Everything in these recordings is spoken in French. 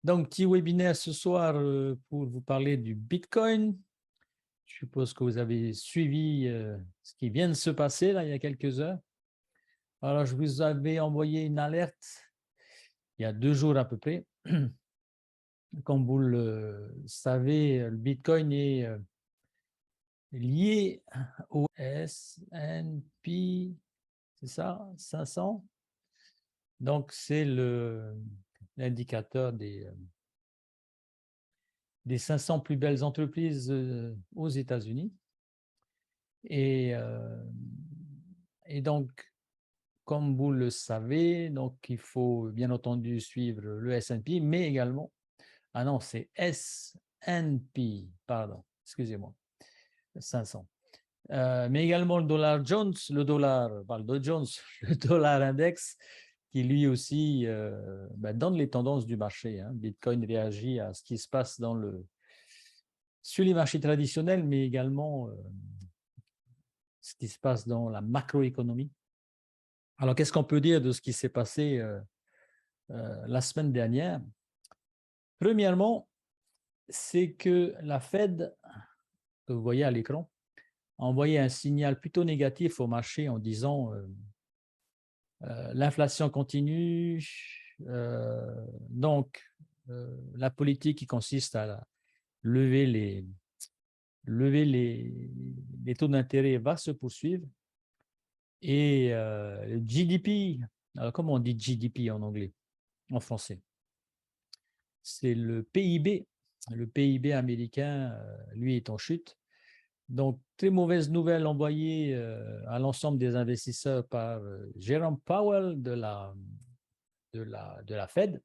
Donc, petit webinaire ce soir pour vous parler du Bitcoin. Je suppose que vous avez suivi ce qui vient de se passer là il y a quelques heures. Alors, je vous avais envoyé une alerte il y a 2 jours à peu près. Comme vous le savez, le Bitcoin est lié au S&P, c'est ça, 500. Donc, c'est l'indicateur des 500 plus belles entreprises aux États-Unis. Et, donc, comme vous le savez, donc il faut bien entendu suivre le S&P, mais également, ah non, c'est S&P, pardon, excusez-moi, 500. Mais également le dollar Jones, le Dow Jones, le dollar index, qui lui aussi donne les tendances du marché. Bitcoin réagit à ce qui se passe sur les marchés traditionnels, mais également ce qui se passe dans la macroéconomie. Alors, qu'est-ce qu'on peut dire de ce qui s'est passé la semaine dernière? Premièrement, c'est que la Fed, que vous voyez à l'écran, a envoyé un signal plutôt négatif au marché en disant l'inflation continue, donc la politique qui consiste à lever les taux d'intérêt va se poursuivre. Et le GDP, alors comment on dit GDP en anglais, en français? C'est le PIB. Le PIB américain, lui, est en chute. Donc, très mauvaise nouvelle envoyée à l'ensemble des investisseurs par Jerome Powell de la Fed.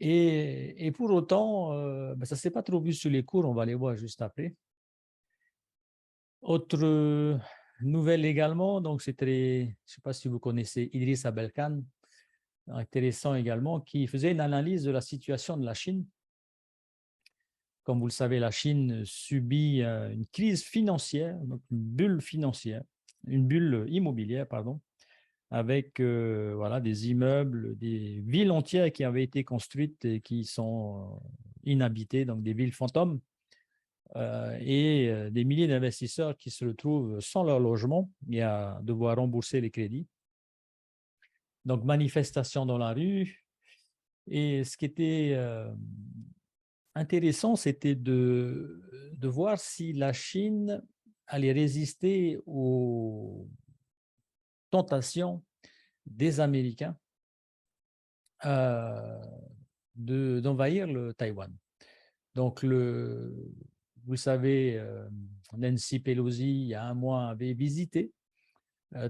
Et pour autant, ça ne s'est pas trop vu sur les cours, on va les voir juste après. Autre nouvelle également, donc c'était, je ne sais pas si vous connaissez Idriss Abel Khan, intéressant également, qui faisait une analyse de la situation de la Chine. Comme vous le savez, la Chine subit une crise financière, donc une bulle immobilière, pardon, avec voilà, des immeubles, des villes entières qui avaient été construites et qui sont inhabitées, donc des villes fantômes, et des milliers d'investisseurs qui se retrouvent sans leur logement et à devoir rembourser les crédits. Donc, manifestations dans la rue. Et ce qui était intéressant, c'était de voir si la Chine allait résister aux tentations des Américains d'envahir le Taïwan. Donc, vous le savez, Nancy Pelosi, il y a un mois, avait visité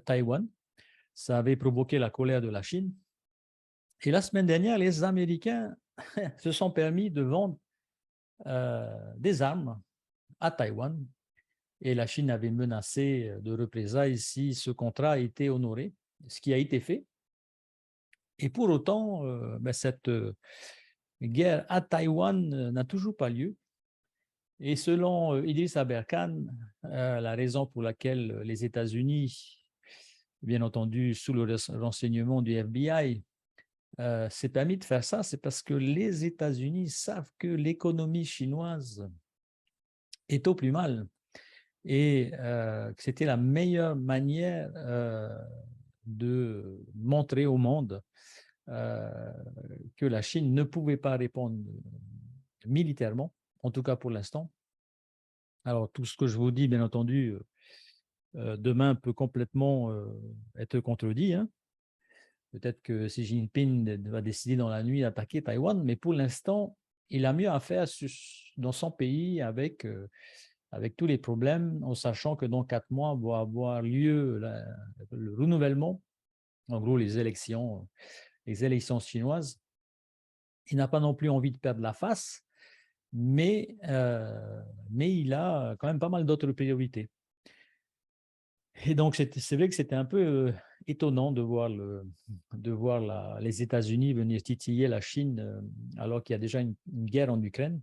Taïwan. Ça avait provoqué la colère de la Chine. Et la semaine dernière, les Américains se sont permis de vendre des armes à Taïwan. Et la Chine avait menacé de représailles si ce contrat a été honoré, ce qui a été fait. Et pour autant, cette guerre à Taïwan n'a toujours pas lieu. Et selon Idriss Aber Khan, la raison pour laquelle les États-Unis, bien entendu sous le renseignement du FBI, s'est permis de faire ça, c'est parce que les États-Unis savent que l'économie chinoise est au plus mal et que c'était la meilleure manière de montrer au monde que la Chine ne pouvait pas répondre militairement, en tout cas pour l'instant. Alors, tout ce que je vous dis, bien entendu, demain peut complètement être contredit. Peut-être que Xi Jinping va décider dans la nuit d'attaquer Taïwan, mais pour l'instant, il a mieux à faire dans son pays avec tous les problèmes, en sachant que dans 4 mois va avoir lieu le renouvellement, en gros les élections chinoises. Il n'a pas non plus envie de perdre la face, mais il a quand même pas mal d'autres priorités. Et donc, c'est vrai que c'était un peu étonnant de voir, les États-Unis venir titiller la Chine alors qu'il y a déjà une guerre en Ukraine.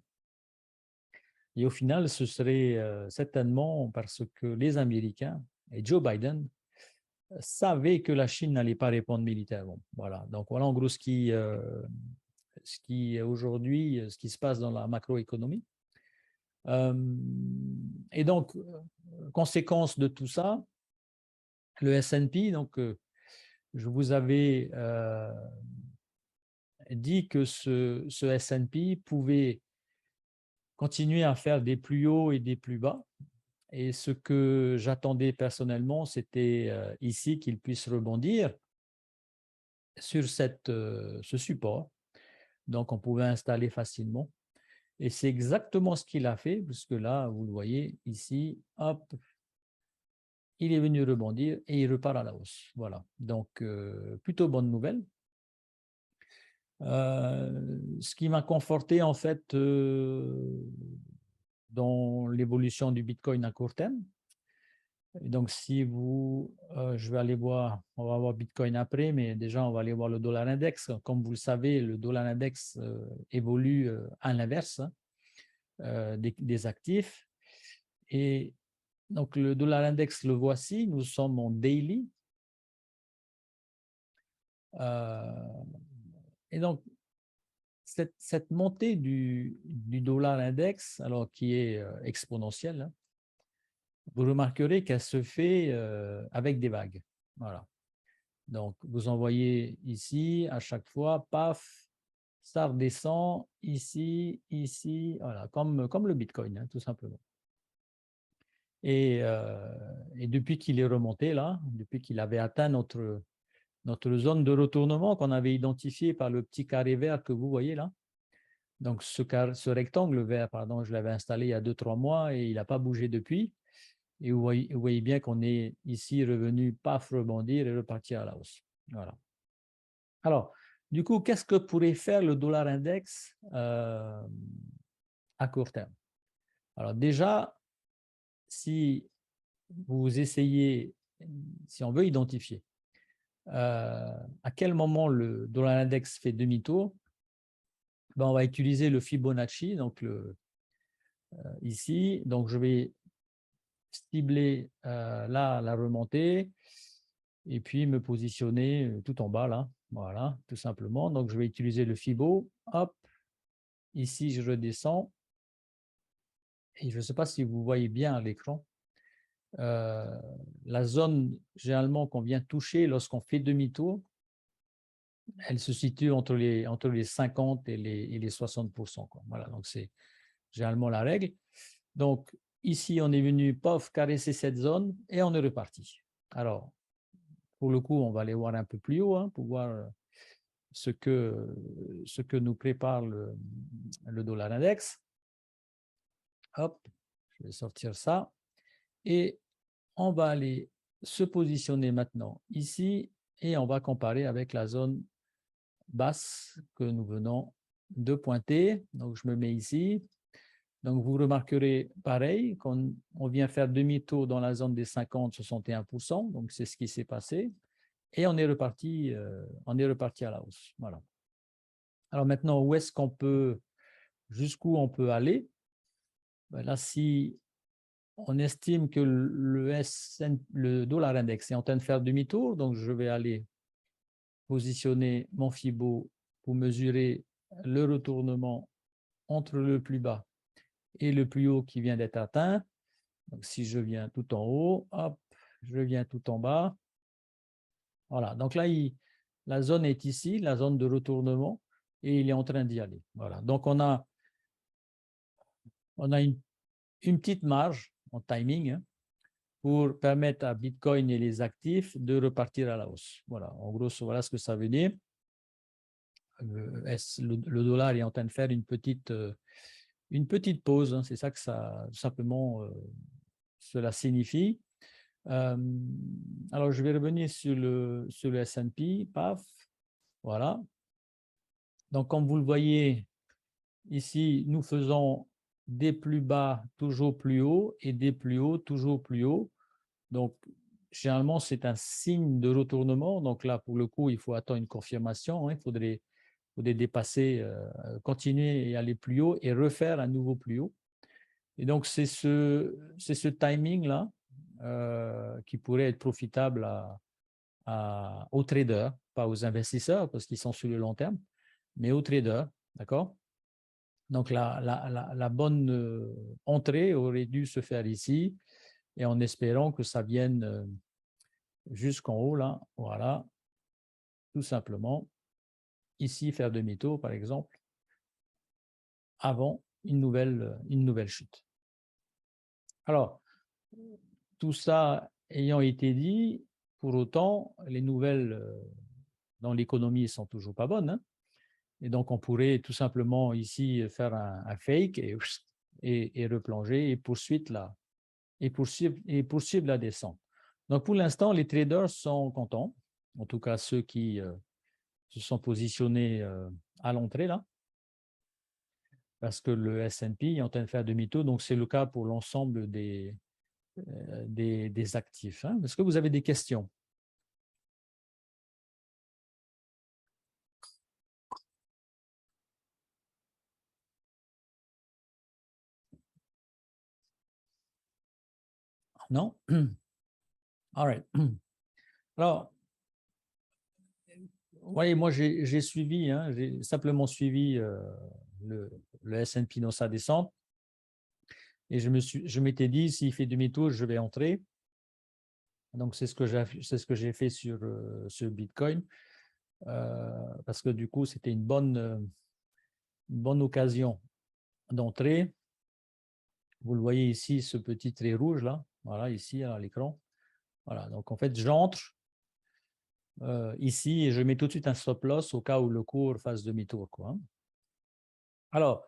Et au final, ce serait certainement parce que les Américains et Joe Biden savaient que la Chine n'allait pas répondre militairement. Voilà. Donc, voilà en gros ce ce qui est aujourd'hui, ce qui se passe dans la macroéconomie. Et donc, conséquence de tout ça, le S&P, donc je vous avais dit que ce S&P pouvait continuer à faire des plus hauts et des plus bas. Et ce que j'attendais personnellement, c'était ici qu'il puisse rebondir sur ce support. Donc, on pouvait installer facilement. Et c'est exactement ce qu'il a fait, puisque là, vous le voyez ici, hop, il est venu rebondir et il repart à la hausse. Voilà, donc plutôt bonne nouvelle. Ce qui m'a conforté en fait dans l'évolution du Bitcoin à court terme. Et donc, si vous, je vais aller voir, on va voir Bitcoin après, mais déjà, on va aller voir le dollar index. Comme vous le savez, le dollar index évolue à l'inverse des actifs. Et donc, le dollar index, le voici, nous sommes en daily. Et donc, cette montée du dollar index, alors qui est exponentielle, hein, vous remarquerez qu'elle se fait avec des vagues. Voilà. Donc, vous en voyez ici, à chaque fois, paf, ça redescend ici, ici, voilà, comme le Bitcoin, hein, tout simplement. Et depuis qu'il est remonté là, depuis qu'il avait atteint notre zone de retournement qu'on avait identifiée par le petit carré vert que vous voyez là. Donc, ce rectangle vert, pardon, je l'avais installé il y a 2-3 mois et il n'a pas bougé depuis. Et vous voyez bien qu'on est ici revenu, paf, rebondir et repartir à la hausse. Voilà. Alors, du coup, qu'est-ce que pourrait faire le dollar index à court terme? Alors déjà, si vous essayez, si on veut identifier à quel moment le dollar index fait demi-tour, ben on va utiliser le Fibonacci, donc ici. Donc, je vais cibler là la remontée et puis me positionner tout en bas là, voilà, tout simplement. Donc, je vais utiliser le Fibo, hop, ici je redescends et je ne sais pas si vous voyez bien à l'écran, la zone généralement qu'on vient toucher lorsqu'on fait demi-tour, elle se situe entre les 50 et les 60%, quoi. Voilà, donc c'est généralement la règle. Donc, ici, on est venu, pof, caresser cette zone et on est reparti. Alors, pour le coup, on va aller voir un peu plus haut pour voir ce que nous prépare le dollar index. Hop, je vais sortir ça. Et on va aller se positionner maintenant ici et on va comparer avec la zone basse que nous venons de pointer. Donc, je me mets ici. Donc, vous remarquerez pareil qu'on vient faire demi-tour dans la zone des 50-61%. Donc, c'est ce qui s'est passé. Et on est reparti à la hausse. Voilà. Alors maintenant, où est-ce qu'on peut, jusqu'où on peut aller? Ben là, si on estime que le dollar index est en train de faire demi-tour, donc je vais aller positionner mon Fibo pour mesurer le retournement entre le plus bas et le plus haut qui vient d'être atteint. Donc, si je viens tout en haut, hop, je viens tout en bas. Voilà, donc là, la zone est ici, la zone de retournement, et il est en train d'y aller. Voilà, donc on a une petite marge en timing pour permettre à Bitcoin et les actifs de repartir à la hausse. Voilà, en gros, voilà ce que ça veut dire. Le dollar est en train de faire une petite pause, c'est ça que ça simplement cela signifie. Alors, je vais revenir sur le S&P, paf, voilà. Donc, comme vous le voyez ici, nous faisons des plus bas toujours plus haut et des plus hauts toujours plus haut. Donc, généralement, c'est un signe de retournement. Donc là, pour le coup, il faut attendre une confirmation. Il faudrait dépasser, continuer et aller plus haut et refaire un nouveau plus haut. Et donc, c'est ce timing-là qui pourrait être profitable aux traders, pas aux investisseurs parce qu'ils sont sur le long terme, mais aux traders. D'accord? Donc, la bonne entrée aurait dû se faire ici, et en espérant que ça vienne jusqu'en haut, là, voilà, tout simplement, ici, faire demi-tour, par exemple, avant une nouvelle chute. Alors, tout ça ayant été dit, pour autant, les nouvelles dans l'économie ne sont toujours pas bonnes, hein. Et donc, on pourrait tout simplement ici faire un fake et replonger et poursuivre la descente. Donc, pour l'instant, les traders sont contents, en tout cas ceux qui se sont positionnés à l'entrée là, parce que le S&P est en train de faire demi-tour. Donc, c'est le cas pour l'ensemble des actifs, hein. Est-ce que vous avez des questions? Non? All right. Alors, oui, moi j'ai suivi, hein, j'ai simplement suivi le S&P dans sa descente, et je m'étais dit, s'il fait demi-tour, je vais entrer. Donc c'est ce que j'ai fait sur Bitcoin, parce que du coup c'était une bonne occasion d'entrer. Vous le voyez ici, ce petit trait rouge là, voilà, ici à l'écran. Voilà, donc en fait j'entre ici et je mets tout de suite un stop loss au cas où le cours fasse demi-tour, quoi. Alors,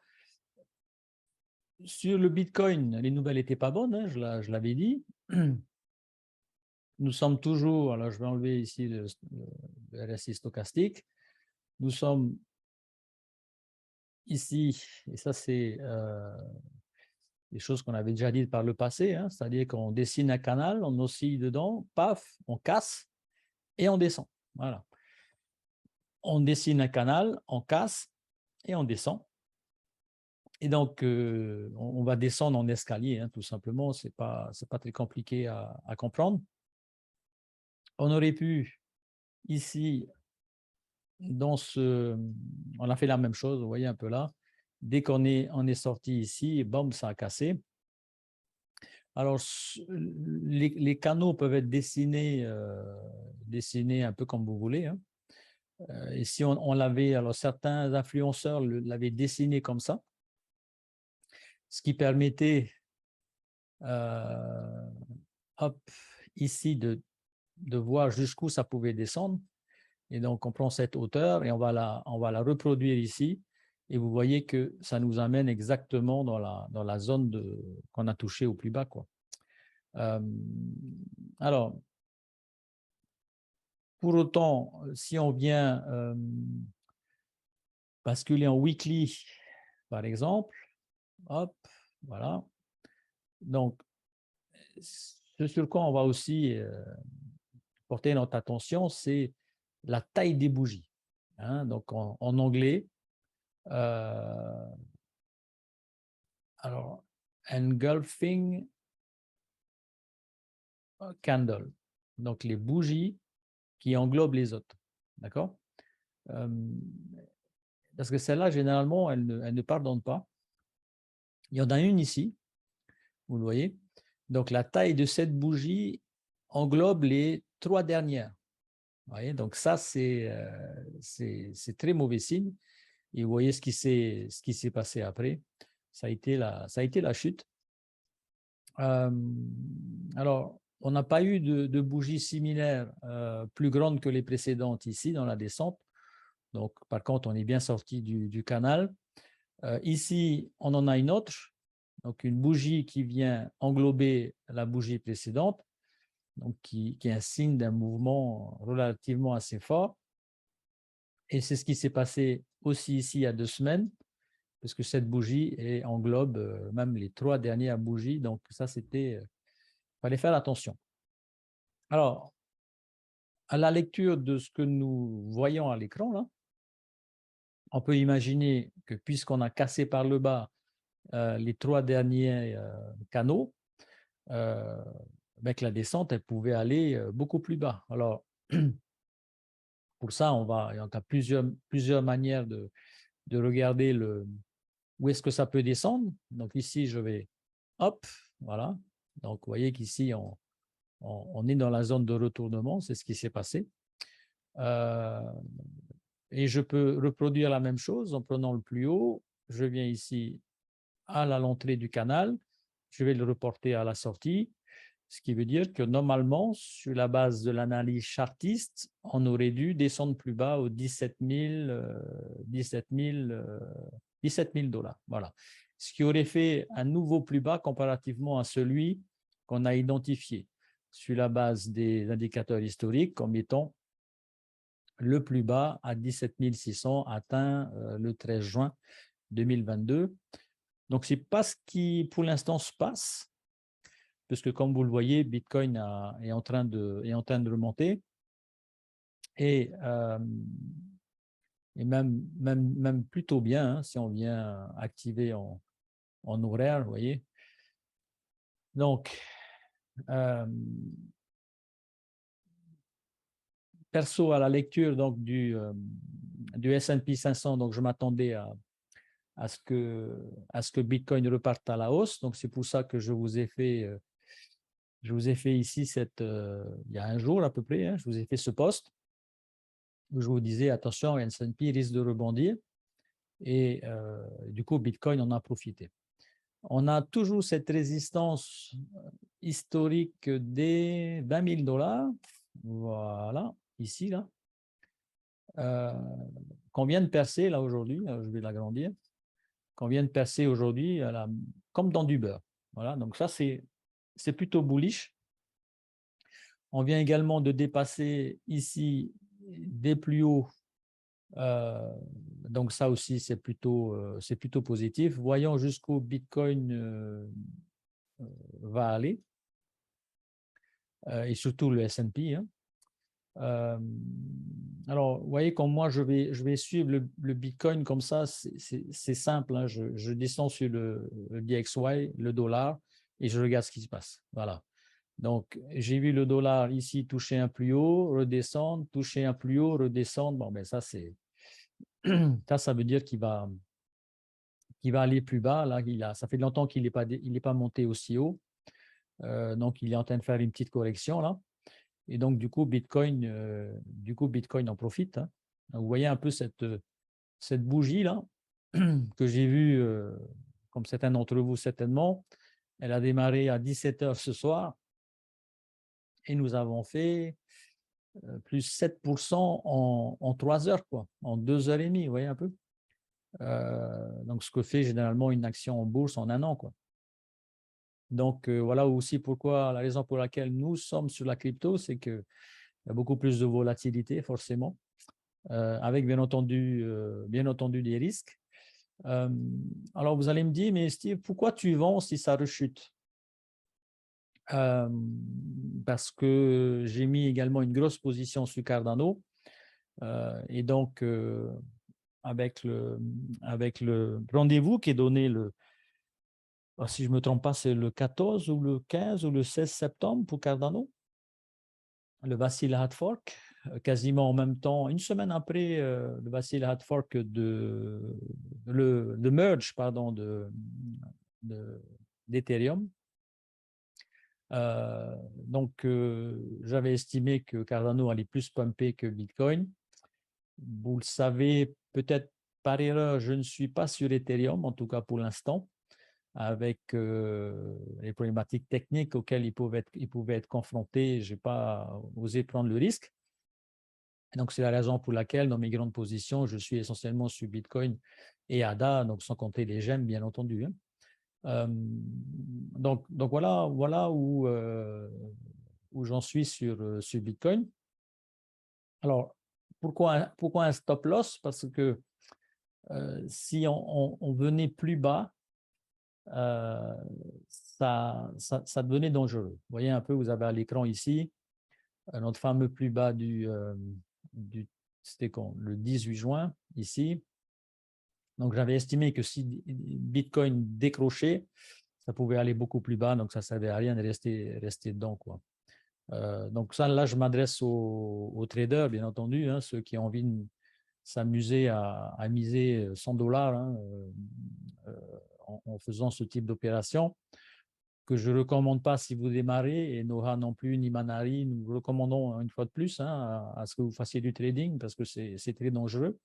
sur le Bitcoin, les nouvelles n'étaient pas bonnes, hein, je l'avais dit. Nous sommes toujours, alors je vais enlever ici le RSI stochastique. Nous sommes ici, et ça c'est des choses qu'on avait déjà dites par le passé, hein, c'est-à-dire qu'on dessine un canal, on oscille dedans, paf, on casse et on descend. Voilà. On dessine un canal, on casse et on descend. Et donc, on va descendre en escalier, hein, tout simplement. C'est pas très compliqué à comprendre. On aurait pu, ici, on a fait la même chose, vous voyez un peu là. Dès qu'on est sorti ici, bam, ça a cassé. Alors, les canaux peuvent être dessinés un peu comme vous voulez, hein. Et si on l'avait, alors certains influenceurs l'avaient dessiné comme ça, ce qui permettait, hop, ici, de voir jusqu'où ça pouvait descendre. Et donc, on prend cette hauteur et on va la reproduire ici. Et vous voyez que ça nous amène exactement dans la zone qu'on a touchée au plus bas, quoi. Alors, pour autant, si on vient basculer en weekly, par exemple, hop, voilà. Donc, ce sur quoi on va aussi porter notre attention, c'est la taille des bougies, hein. Donc, en anglais, alors, engulfing candle, donc les bougies qui englobent les autres, d'accord? Parce que celle-là, généralement, elle ne pardonne pas. Il y en a une ici, vous le voyez. Donc, la taille de cette bougie englobe les 3 dernières. Vous voyez, donc ça, c'est très mauvais signe. Et vous voyez ce qui s'est passé après. Ça a été la chute. Alors, on n'a pas eu de bougie similaire plus grande que les précédentes ici dans la descente. Donc, par contre, on est bien sorti du canal. Ici, on en a une autre. Donc, une bougie qui vient englober la bougie précédente, donc qui est un signe d'un mouvement relativement assez fort. Et c'est ce qui s'est passé aussi ici il y a 2 semaines, parce que cette bougie englobe même les 3 dernières bougies. Donc, ça, il fallait faire attention. Alors, à la lecture de ce que nous voyons à l'écran, là, on peut imaginer que puisqu'on a cassé par le bas les 3 derniers canaux, avec la descente, elle pouvait aller beaucoup plus bas. Alors, pour ça, il y a plusieurs manières de regarder où est-ce que ça peut descendre. Donc ici, je vais, hop, voilà. Donc vous voyez qu'ici, on est dans la zone de retournement, c'est ce qui s'est passé. Et je peux reproduire la même chose en prenant le plus haut. Je viens ici à l'entrée du canal, je vais le reporter à la sortie, ce qui veut dire que normalement, sur la base de l'analyse chartiste, on aurait dû descendre plus bas aux 17 000 dollars. Voilà. Ce qui aurait fait un nouveau plus bas comparativement à celui qu'on a identifié sur la base des indicateurs historiques comme étant le plus bas à 17 600 atteint le 13 juin 2022. Donc, ce n'est pas ce qui, pour l'instant, se passe, puisque comme vous le voyez, Bitcoin est en train de remonter. Et même plutôt bien, hein, si on vient activer en horaire, vous voyez. Donc, perso, à la lecture donc, du S&P 500, donc je m'attendais à ce que Bitcoin reparte à la hausse. Donc, c'est pour ça que je vous ai fait ici, il y a un jour à peu près, hein, je vous ai fait ce post où je vous disais, attention, S&P risque de rebondir. Et du coup, Bitcoin en a profité. On a toujours cette résistance historique des 20 000 dollars. Voilà, ici, là. Qu'on vient de percer, là, aujourd'hui. Je vais l'agrandir. Qu'on vient de percer aujourd'hui, comme dans du beurre. Voilà, donc ça, c'est plutôt bullish. On vient également de dépasser ici des plus hauts. Donc ça aussi, c'est plutôt positif. Voyons jusqu'où Bitcoin va aller, et surtout le S&P. Hein. Alors, vous voyez, comme moi, je vais suivre le Bitcoin comme ça, c'est simple. Hein. Je descends sur le DXY, le dollar, et je regarde ce qui se passe. Voilà. Donc, j'ai vu le dollar ici toucher un plus haut, redescendre, toucher un plus haut, redescendre. Bon, ben ça, ça veut dire qu'il va aller plus bas. Là, ça fait longtemps qu'il n'est pas monté aussi haut. Donc, il est en train de faire une petite correction là. Et donc, du coup, Bitcoin en profite. Hein. Vous voyez un peu cette bougie là que j'ai vue, comme certains d'entre vous certainement. Elle a démarré à 17 h ce soir et nous avons fait plus 7% en 3 heures, quoi, en 2 h 30, vous voyez un peu. Donc, ce que fait généralement une action en bourse en un an, quoi. Donc, voilà aussi la raison pour laquelle nous sommes sur la crypto, c'est qu'il y a beaucoup plus de volatilité, forcément, avec bien entendu des risques. Alors, vous allez me dire, mais Steve, pourquoi tu vends si ça rechute? Parce que j'ai mis également une grosse position sur Cardano. Et donc, avec le rendez-vous qui est donné si je ne me trompe pas, c'est le 14 ou le 15 ou le 16 septembre pour Cardano, le Vassil Hard Fork, quasiment en même temps, une semaine après le Vassil Hard Fork le merge, pardon, d'Ethereum. Donc, j'avais estimé que Cardano allait plus pumper que Bitcoin. Vous le savez, peut-être par erreur, je ne suis pas sur Ethereum, en tout cas pour l'instant, avec les problématiques techniques auxquelles ils pouvaient être confrontés. Je n'ai pas osé prendre le risque. Et donc, c'est la raison pour laquelle, dans mes grandes positions, je suis essentiellement sur Bitcoin et ADA, donc sans compter les gemmes, bien entendu. Hein. Donc voilà où j'en suis sur Bitcoin. Alors, pourquoi un stop loss? Parce que si on venait plus bas, ça devenait dangereux. Vous voyez un peu, vous avez à l'écran ici notre fameux plus bas c'était quand? Le 18 juin, ici. Donc, j'avais estimé que si Bitcoin décrochait, ça pouvait aller beaucoup plus bas, donc ça ne servait à rien de rester dedans, quoi. Donc ça, là, je m'adresse aux traders, bien entendu, hein, ceux qui ont envie s'amuser à miser 100 $, hein, en faisant ce type d'opération, que je ne recommande pas si vous démarrez, et Nora non plus, ni Manari, nous vous recommandons une fois de plus, hein, à ce que vous fassiez du trading parce que c'est très dangereux.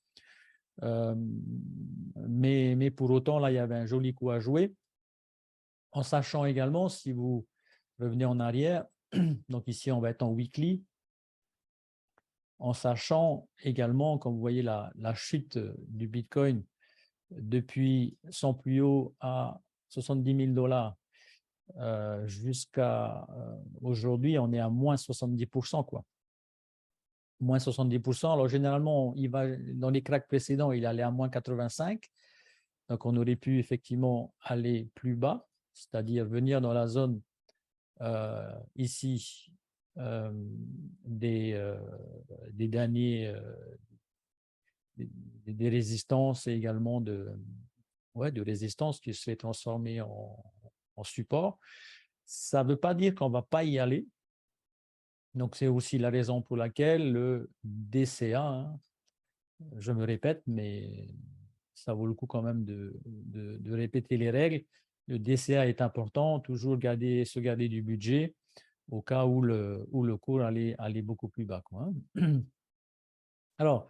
Mais pour autant, là, il y avait un joli coup à jouer, en sachant également, si vous revenez en arrière, donc ici, on va être en weekly, en sachant également, comme vous voyez, la chute du Bitcoin depuis son plus haut à 70 000 $ jusqu'à aujourd'hui, on est à moins 70%, quoi. Moins 70%. Alors, généralement, il va, dans les cracks précédents, il allait à moins 85. Donc, on aurait pu effectivement aller plus bas, c'est-à-dire venir dans la zone ici des derniers des résistances et également de résistance qui se fait transformer en support. Ça ne veut pas dire qu'on ne va pas y aller. Donc, c'est aussi la raison pour laquelle le DCA, hein, je me répète, mais ça vaut le coup quand même de répéter les règles. Le DCA est important, toujours se garder du budget au cas où le cours allait beaucoup plus bas, quoi, hein. Alors,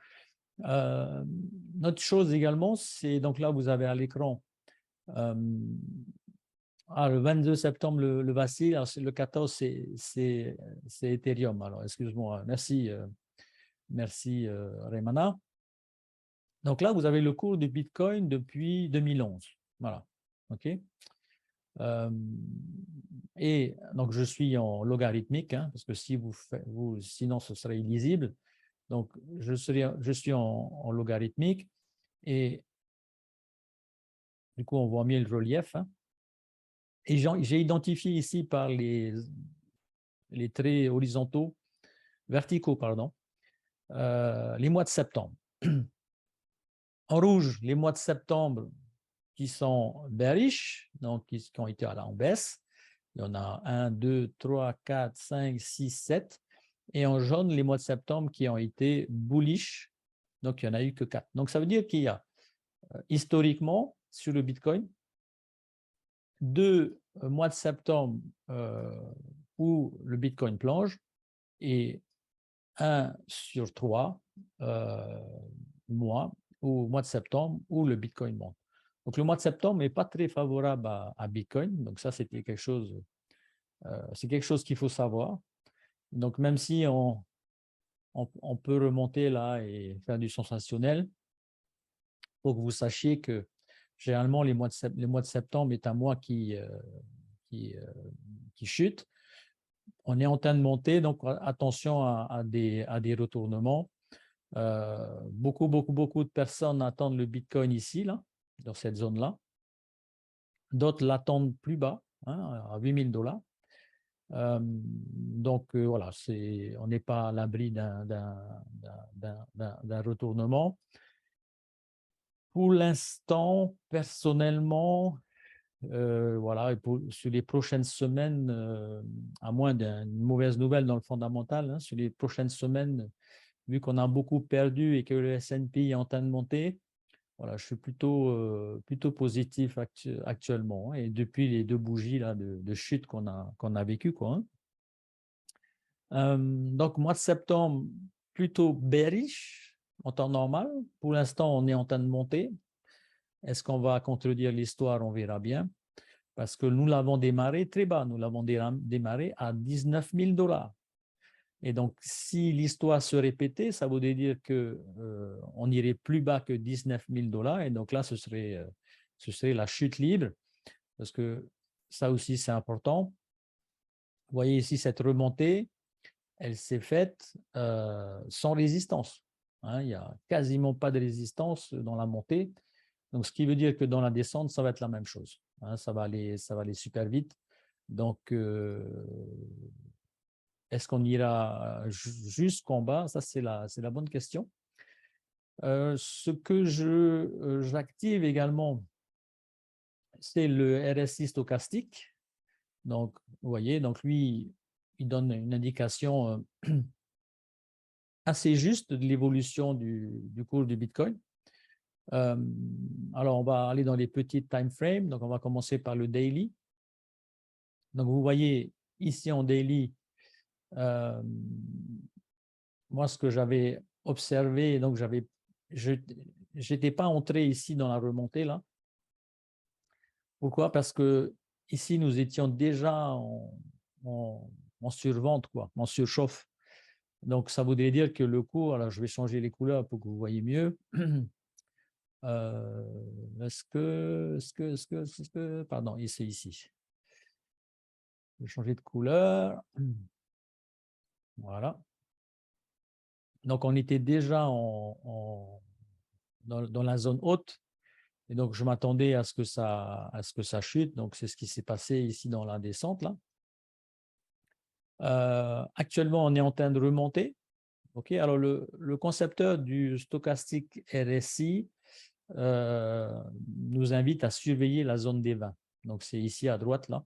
notre chose également, c'est donc là, vous avez à l'écran le 22 septembre, le vacille. Alors, le 14, c'est Ethereum. Alors, excuse-moi. Merci, merci Remana. Donc là, vous avez le cours du Bitcoin depuis 2011. Voilà. OK. Et donc, je suis en logarithmique, hein, parce que si sinon, ce serait illisible. Donc, je suis en logarithmique. Et du coup, on voit mieux le relief, hein. Et j'ai identifié ici par les traits horizontaux, verticaux, pardon, les mois de septembre. En rouge, les mois de septembre qui sont bearish, donc qui ont été en baisse. Il y en a 1, 2, 3, 4, 5, 6, 7. Et en jaune, les mois de septembre qui ont été bullish, donc il n'y en a eu que 4. Donc ça veut dire qu'il y a historiquement sur le Bitcoin 2 mois de septembre où le Bitcoin plonge et 1 sur 3 mois au mois de septembre où le Bitcoin monte. Donc, le mois de septembre n'est pas très favorable à Bitcoin. Donc, ça, c'était quelque chose, c'est quelque chose qu'il faut savoir. Donc, même si on peut remonter là et faire du sensationnel, il faut que vous sachiez que généralement, les mois de septembre est un mois qui chute. On est en train de monter, donc attention à des retournements. Beaucoup de personnes attendent le Bitcoin ici, là, dans cette zone-là. D'autres l'attendent plus bas, hein, à 8 000 $. Donc, voilà, on n'est pas à l'abri d'un retournement. Pour l'instant, personnellement, voilà, sur les prochaines semaines, à moins d'une mauvaise nouvelle dans le fondamental, hein, sur les prochaines semaines, vu qu'on a beaucoup perdu et que le S&P est en train de monter, voilà, je suis plutôt positif actuellement, hein, et depuis les 2 bougies là, de chute qu'on a vécues, quoi, hein. Donc, mois de septembre, plutôt bearish en temps normal. Pour l'instant, on est en train de monter. Est-ce qu'on va contredire l'histoire? On verra bien. Parce que nous l'avons démarré très bas. Nous l'avons démarré à 19 000 $. Et donc, si l'histoire se répétait, ça voudrait dire qu'on irait plus bas que 19 000 $. Et donc là, ce serait la chute libre. Parce que ça aussi, c'est important. Vous voyez ici cette remontée, elle s'est faite sans résistance, hein. Il n'y a quasiment pas de résistance dans la montée. Donc, ce qui veut dire que dans la descente, ça va être la même chose, hein. Ça va aller super vite. Donc, est-ce qu'on ira jusqu'en bas? Ça, c'est la bonne question. Ce que j'active également, c'est le RSI stochastique. Donc, vous voyez, donc lui, il donne une indication assez juste de l'évolution du cours du Bitcoin. Alors, on va aller dans les petites time frames. Donc, on va commencer par le daily. Donc, vous voyez ici en daily, moi, ce que j'avais observé, donc je n'étais pas entré ici dans la remontée là. Pourquoi? Parce que ici, nous étions déjà en survente, quoi, en surchauffe. Donc, ça voudrait dire que le cours, alors je vais changer les couleurs pour que vous voyez mieux. Pardon, c'est ici. Je vais changer de couleur. Voilà. Donc, on était déjà dans la zone haute. Et donc, je m'attendais à ce que ça chute. Donc, c'est ce qui s'est passé ici dans la descente, là. Actuellement, on est en train de remonter. OK, alors, le concepteur du stochastique RSI nous invite à surveiller la zone des 20. Donc, c'est ici à droite, là.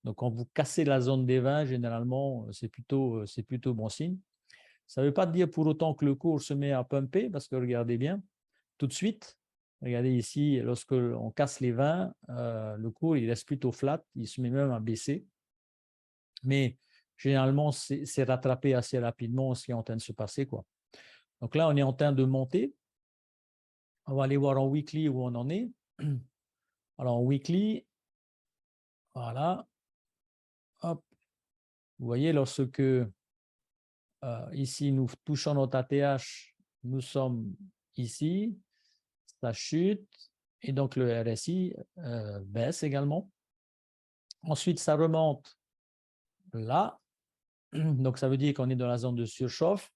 Donc, quand vous cassez la zone des 20, généralement, c'est plutôt bon signe. Ça ne veut pas dire pour autant que le cours se met à pumper, parce que regardez bien, tout de suite, regardez ici, lorsque on casse les 20, le cours, il reste plutôt flat, il se met même à baisser. Mais généralement, c'est rattrapé assez rapidement ce qui est en train de se passer, quoi. Donc là, on est en train de monter. On va aller voir en weekly où on en est. Alors, en weekly, voilà. Hop. Vous voyez, lorsque ici, nous touchons notre ATH, nous sommes ici, ça chute, et donc le RSI baisse également. Ensuite, ça remonte là, donc ça veut dire qu'on est dans la zone de surchauffe,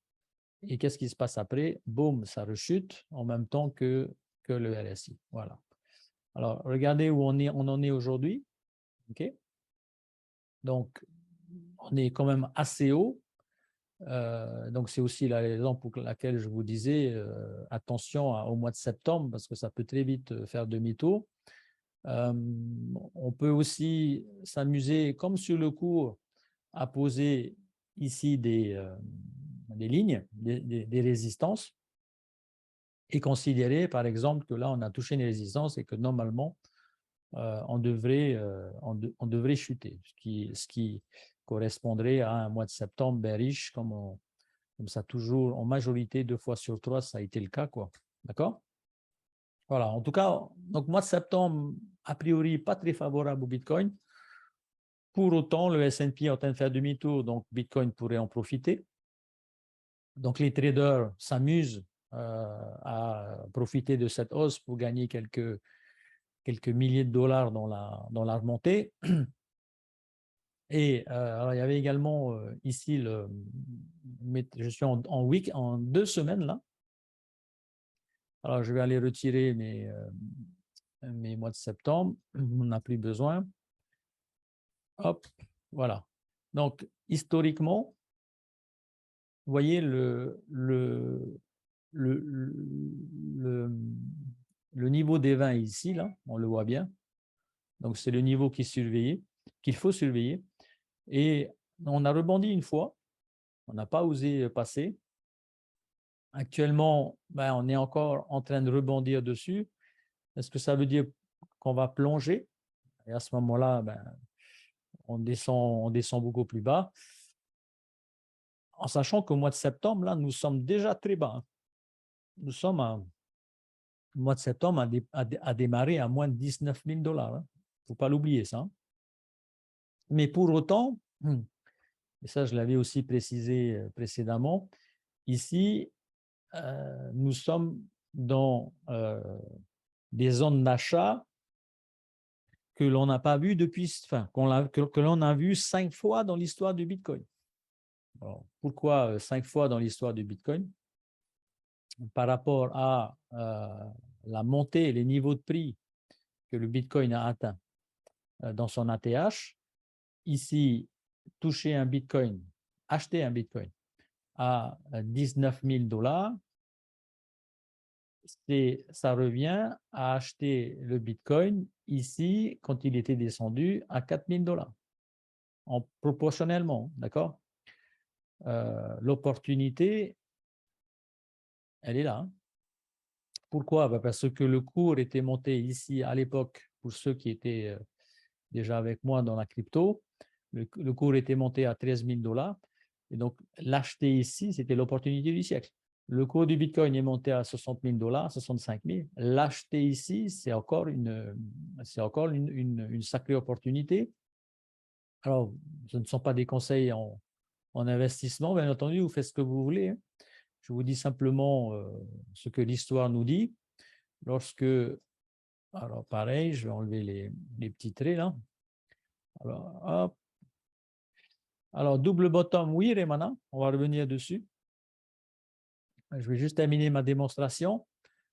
et qu'est-ce qui se passe après? Boum, ça rechute en même temps que le RSI. Voilà. Alors, regardez où on en est aujourd'hui. OK? Donc, on est quand même assez haut. Donc, c'est aussi la raison pour laquelle je vous disais attention au mois de septembre parce que ça peut très vite faire demi-tour. On peut aussi s'amuser, comme sur le cours, à poser ici des lignes, des résistances et considérer, par exemple, que là, on a touché une résistance et que normalement, on devrait chuter, ce qui correspondrait à un mois de septembre bearish, comme ça toujours, en majorité, 2 fois sur 3, ça a été le cas, quoi. D'accord? Voilà, en tout cas, donc mois de septembre, a priori, pas très favorable au Bitcoin. Pour autant, le S&P est en train de faire demi-tour, donc Bitcoin pourrait en profiter. Donc les traders s'amusent à profiter de cette hausse pour gagner quelques milliers de dollars dans la remontée. Et alors, il y avait également ici, je suis en 2 semaines là. Alors, je vais aller retirer mes mois de septembre. On n'a plus besoin. Hop, voilà. Donc, historiquement, vous voyez le niveau des 20 ici, là, on le voit bien. Donc, c'est le niveau qu'il faut surveiller. Et on a rebondi une fois. On n'a pas osé passer. Actuellement, on est encore en train de rebondir dessus. Est-ce que ça veut dire qu'on va plonger? Et à ce moment-là, on descend beaucoup plus bas. En sachant qu'au mois de septembre, là, nous sommes déjà très bas. Nous sommes le mois de septembre a démarré à moins de 19 000 $. Il ne faut pas l'oublier, ça. Mais pour autant, et ça, je l'avais aussi précisé précédemment, ici, nous sommes dans des zones d'achat que l'on n'a pas vu que l'on a vu 5 fois dans l'histoire du Bitcoin. Alors, pourquoi 5 fois dans l'histoire du Bitcoin? Par rapport à la montée et les niveaux de prix que le Bitcoin a atteint dans son ATH, ici, acheter un Bitcoin à 19 000 $, ça revient à acheter le Bitcoin ici quand il était descendu à 4 000 $, proportionnellement, d'accord? L'opportunité elle est là. Hein. Pourquoi? Parce que le cours était monté ici à l'époque, pour ceux qui étaient déjà avec moi dans la crypto, le cours était monté à 13 000 $. Et donc, l'acheter ici, c'était l'opportunité du siècle. Le cours du Bitcoin est monté à 60 000 $, 65 000. L'acheter ici, c'est encore une sacrée opportunité. Alors, ce ne sont pas des conseils en investissement, bien entendu, vous faites ce que vous voulez. Hein. Je vous dis simplement ce que l'histoire nous dit. Lorsque, alors pareil, je vais enlever les petits traits là. Alors, hop. Alors, double bottom, oui, Remana, on va revenir dessus. Je vais juste terminer ma démonstration.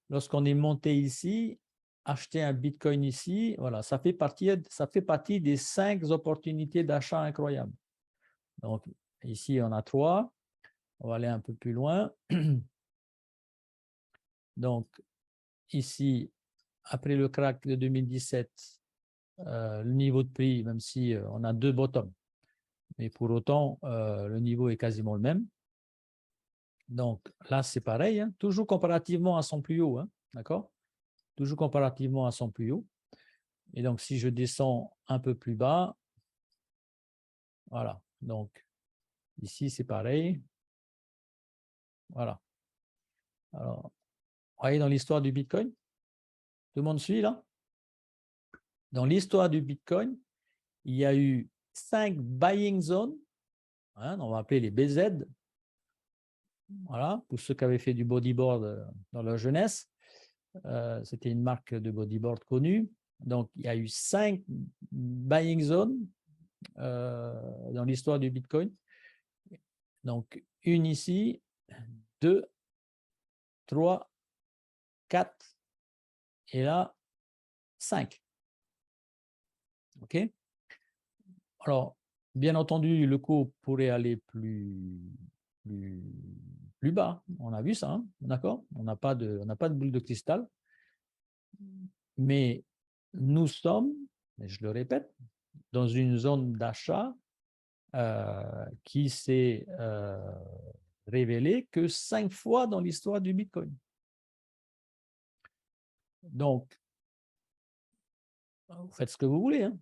Lorsqu'on est monté ici, acheter un Bitcoin ici, voilà, ça fait partie des 5 opportunités d'achat incroyables. Donc, ici, on a 3. On va aller un peu plus loin. Donc, ici, après le crack de 2017, le niveau de prix, même si on a 2 bottoms, mais pour autant, le niveau est quasiment le même. Donc là, c'est pareil, hein, toujours comparativement à son plus haut, hein, d'accord? Toujours comparativement à son plus haut. Et donc, si je descends un peu plus bas, voilà. Donc, ici, c'est pareil. Voilà. Alors, vous voyez dans l'histoire du Bitcoin, tout le monde suit là? Dans l'histoire du Bitcoin, il y a eu 5 buying zones, hein, on va appeler les BZ. Voilà, pour ceux qui avaient fait du bodyboard dans leur jeunesse. C'était une marque de bodyboard connue. Donc, il y a eu 5 buying zones dans l'histoire du Bitcoin. Donc, une ici, 2, 3, 4 et là, 5. OK? Alors, bien entendu, le cours pourrait aller plus bas. On a vu ça, hein, d'accord? On n'a pas de boule de cristal. Mais nous sommes, je le répète, dans une zone d'achat qui s'est révélée que 5 fois dans l'histoire du Bitcoin. Donc, vous faites ce que vous voulez. Hein.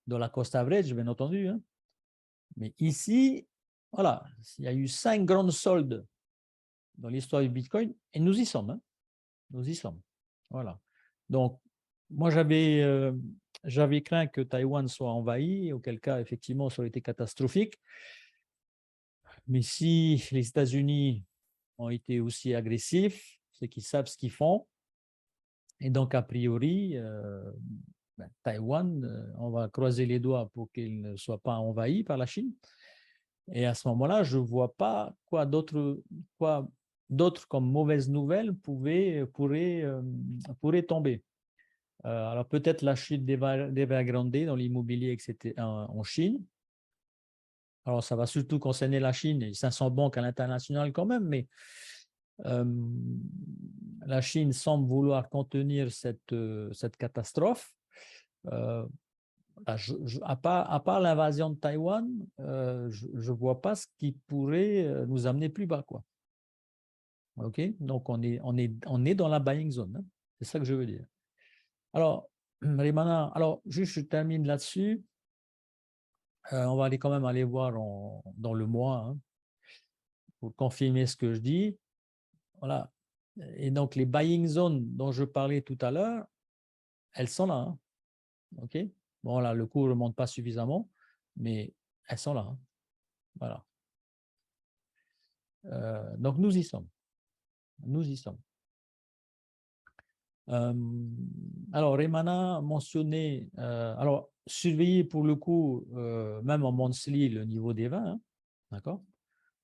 Dans la cost average, bien entendu. Hein. Mais ici, voilà, il y a eu 5 grandes soldes dans l'histoire du Bitcoin et nous y sommes. Hein. Nous y sommes. Voilà. Donc, moi, j'avais craint que Taïwan soit envahi, auquel cas, effectivement, ça aurait été catastrophique. Mais si les États-Unis ont été aussi agressifs, c'est qu'ils savent ce qu'ils font. Et donc, a priori, Taïwan, on va croiser les doigts pour qu'il ne soit pas envahi par la Chine. Et à ce moment-là, je ne vois pas quoi d'autre comme mauvaise nouvelle pourrait tomber. Alors peut-être la chute d'Evergrande dans l'immobilier, etc., en Chine. Alors ça va surtout concerner la Chine et 500 banques à l'international quand même, mais la Chine semble vouloir contenir cette catastrophe. À part l'invasion de Taïwan, je ne vois pas ce qui pourrait nous amener plus bas, quoi. OK? Donc, on est dans la buying zone. Hein. C'est ça que je veux dire. Alors, Rimana, alors juste je termine là-dessus. On va quand même aller voir dans le mois hein, pour confirmer ce que je dis. Voilà. Et donc, les buying zones dont je parlais tout à l'heure, elles sont là. Hein. OK? Bon, là, le cours ne remonte pas suffisamment, mais elles sont là. Hein. Voilà. Donc, nous y sommes. Nous y sommes. Alors, Remana a mentionné, alors, surveiller pour le coup, même en monthly, le niveau des vins. Hein, d'accord?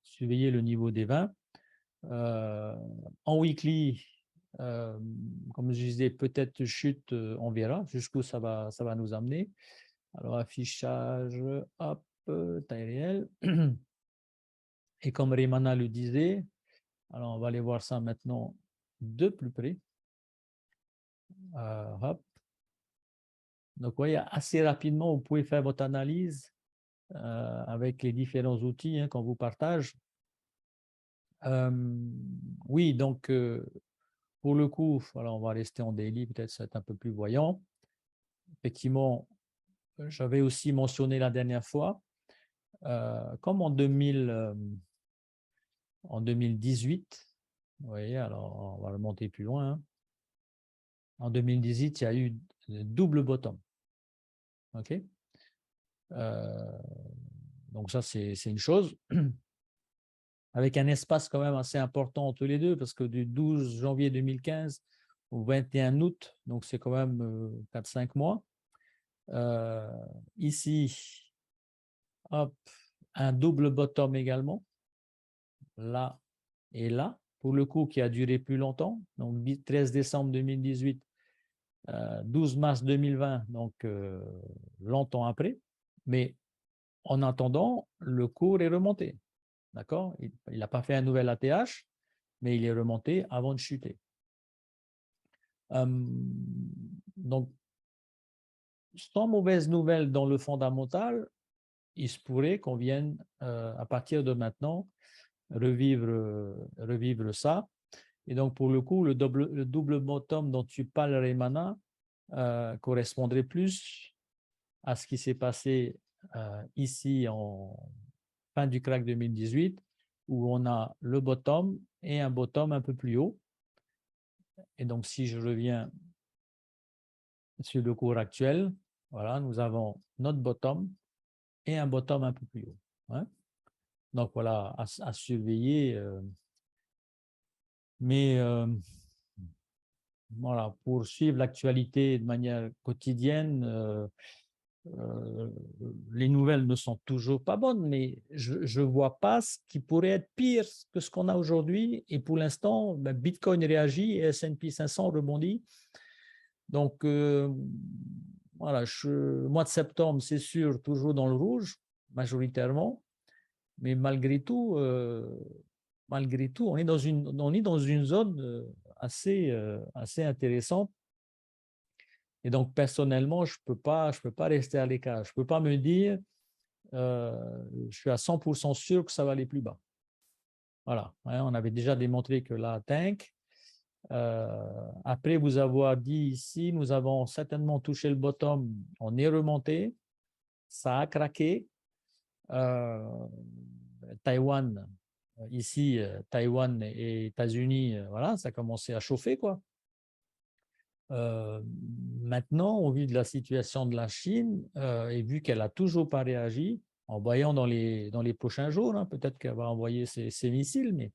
Surveiller le niveau des vins. En weekly, comme je disais, peut-être chute, on verra jusqu'où ça va nous amener. Alors, affichage, hop, taille réelle. Et comme Remana le disait, alors on va aller voir ça maintenant de plus près. Hop. Donc, vous voyez, assez rapidement, vous pouvez faire votre analyse avec les différents outils qu'on vous partage. Oui, donc pour le coup, alors on va rester en daily, peut-être ça va être un peu plus voyant. Effectivement, j'avais aussi mentionné la dernière fois, comme en 2018, vous voyez, alors on va remonter plus loin, hein. En 2018, il y a eu double bottom. OK? Donc ça, c'est une chose. Avec un espace quand même assez important entre les deux, parce que du 12 janvier 2015 au 21 août, donc c'est quand même 4-5 mois. Ici, hop, un double bottom également, là et là, pour le coup qui a duré plus longtemps, donc 13 décembre 2018, 12 mars 2020, donc longtemps après, mais en attendant, le cours est remonté, d'accord? Il n'a pas fait un nouvel ATH, mais il est remonté avant de chuter. Donc, sans mauvaise nouvelle dans le fondamental, il se pourrait qu'on vienne, à partir de maintenant, revivre ça. Et donc, pour le coup, le double bottom dont tu parles, Raymana, correspondrait plus à ce qui s'est passé ici en fin du crack 2018, où on a le bottom et un bottom un peu plus haut. Et donc, si je reviens sur le cours actuel, voilà, nous avons notre bottom et un bottom un peu plus haut, hein. Donc, voilà, à surveiller. Mais voilà, pour suivre l'actualité de manière quotidienne, les nouvelles ne sont toujours pas bonnes, mais je ne vois pas ce qui pourrait être pire que ce qu'on a aujourd'hui. Et pour l'instant, ben, Bitcoin réagit et S&P 500 rebondit. Donc, voilà, mois de septembre, c'est sûr, toujours dans le rouge, majoritairement. Mais malgré tout, on est dans une zone assez intéressante. Et donc, personnellement, je peux pas rester à l'écart. Je ne peux pas me dire, je suis à 100% sûr que ça va aller plus bas. Voilà, hein, on avait déjà démontré que là, tank. Après vous avoir dit ici, nous avons certainement touché le bottom, on est remonté, ça a craqué. Taïwan, ici, Taïwan et États-Unis, voilà, ça a commencé à chauffer, quoi. Maintenant, au vu de la situation de la Chine, et vu qu'elle n'a toujours pas réagi, en voyant dans les prochains jours, hein, peut-être qu'elle va envoyer ses missiles, mais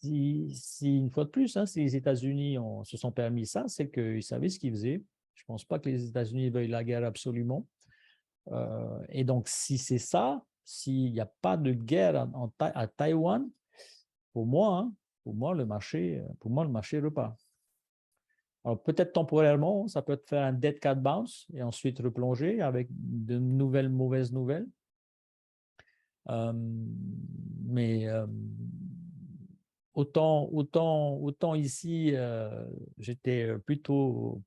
si une fois de plus, hein, si les États-Unis se sont permis ça, c'est qu'ils savaient ce qu'ils faisaient. Je ne pense pas que les États-Unis veuillent la guerre absolument. Et donc, si c'est ça, s'il n'y a pas de guerre à Taïwan, pour moi, hein, pour moi, le marché repart. Alors, peut-être temporairement, ça peut faire un dead cat bounce et ensuite replonger avec de nouvelles mauvaises nouvelles. Mais autant ici, j'étais plutôt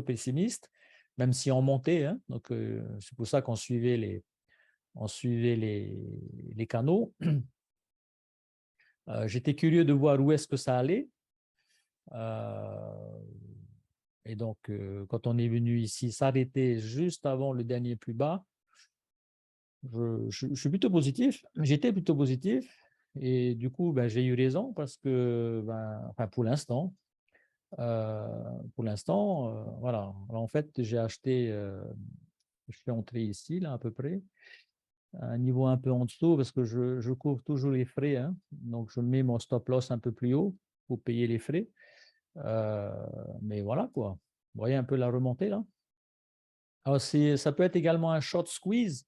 pessimiste, même si on montait, hein, donc c'est pour ça qu'on suivait les canaux. J'étais curieux de voir où est-ce que ça allait. Et donc, quand on est venu ici s'arrêter juste avant le dernier plus bas, je suis plutôt positif. J'étais plutôt positif. Et du coup, ben, j'ai eu raison parce que, ben, enfin, pour l'instant, voilà. Alors, en fait, j'ai acheté, je suis entré ici, là, à peu près, à un niveau un peu en dessous parce que je couvre toujours les frais, hein. Donc, je mets mon stop loss un peu plus haut pour payer les frais. Mais voilà, quoi. Vous voyez un peu la remontée, là. Alors, ça peut être également un short squeeze.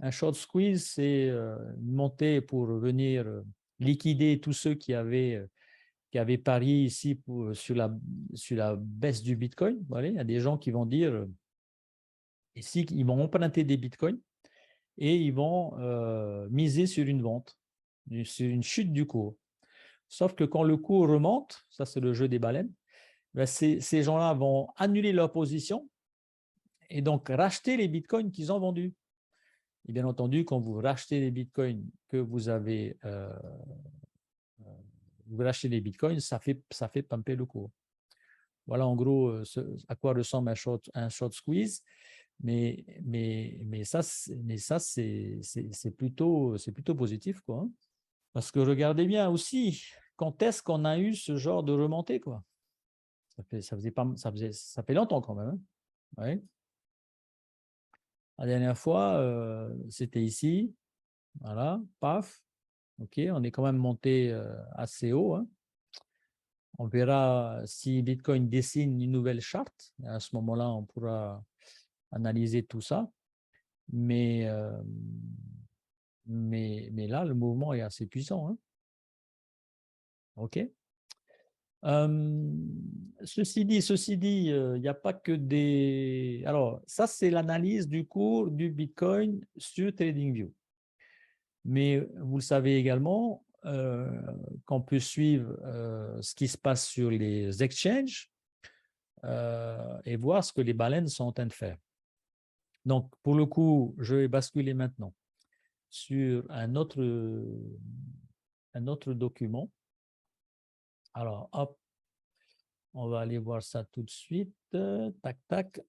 Un short squeeze, c'est une montée pour venir liquider tous ceux qui avaient parié ici sur la baisse du Bitcoin. Voilà, il y a des gens qui vont dire ici qu'ils vont emprunter des Bitcoins et ils vont miser sur une vente, sur une chute du cours. Sauf que quand le cours remonte, ça c'est le jeu des baleines, ben ces gens-là vont annuler leur position et donc racheter les Bitcoins qu'ils ont vendus. Et bien entendu, quand vous rachetez les bitcoins que vous rachetez les bitcoins, ça fait pumper le cours. Voilà en gros à quoi ressemble un short squeeze. Mais ça, c'est plutôt positif, quoi. Hein. Parce que regardez bien aussi, quand est-ce qu'on a eu ce genre de remontée, quoi? Ça fait longtemps quand même. Hein. Ouais. La dernière fois, c'était ici. Voilà, paf. OK, on est quand même monté assez haut. Hein. On verra si Bitcoin dessine une nouvelle charte. À ce moment-là, on pourra analyser tout ça. Mais là, le mouvement est assez puissant. Hein. OK. Ceci dit, il n'y a pas que des... Alors, ça, c'est l'analyse du cours du Bitcoin sur TradingView. Mais vous le savez également, qu'on peut suivre ce qui se passe sur les exchanges et voir ce que les baleines sont en train de faire. Donc, pour le coup, je vais basculer maintenant sur un autre document. Alors, hop, on va aller voir ça tout de suite. Tac, tac.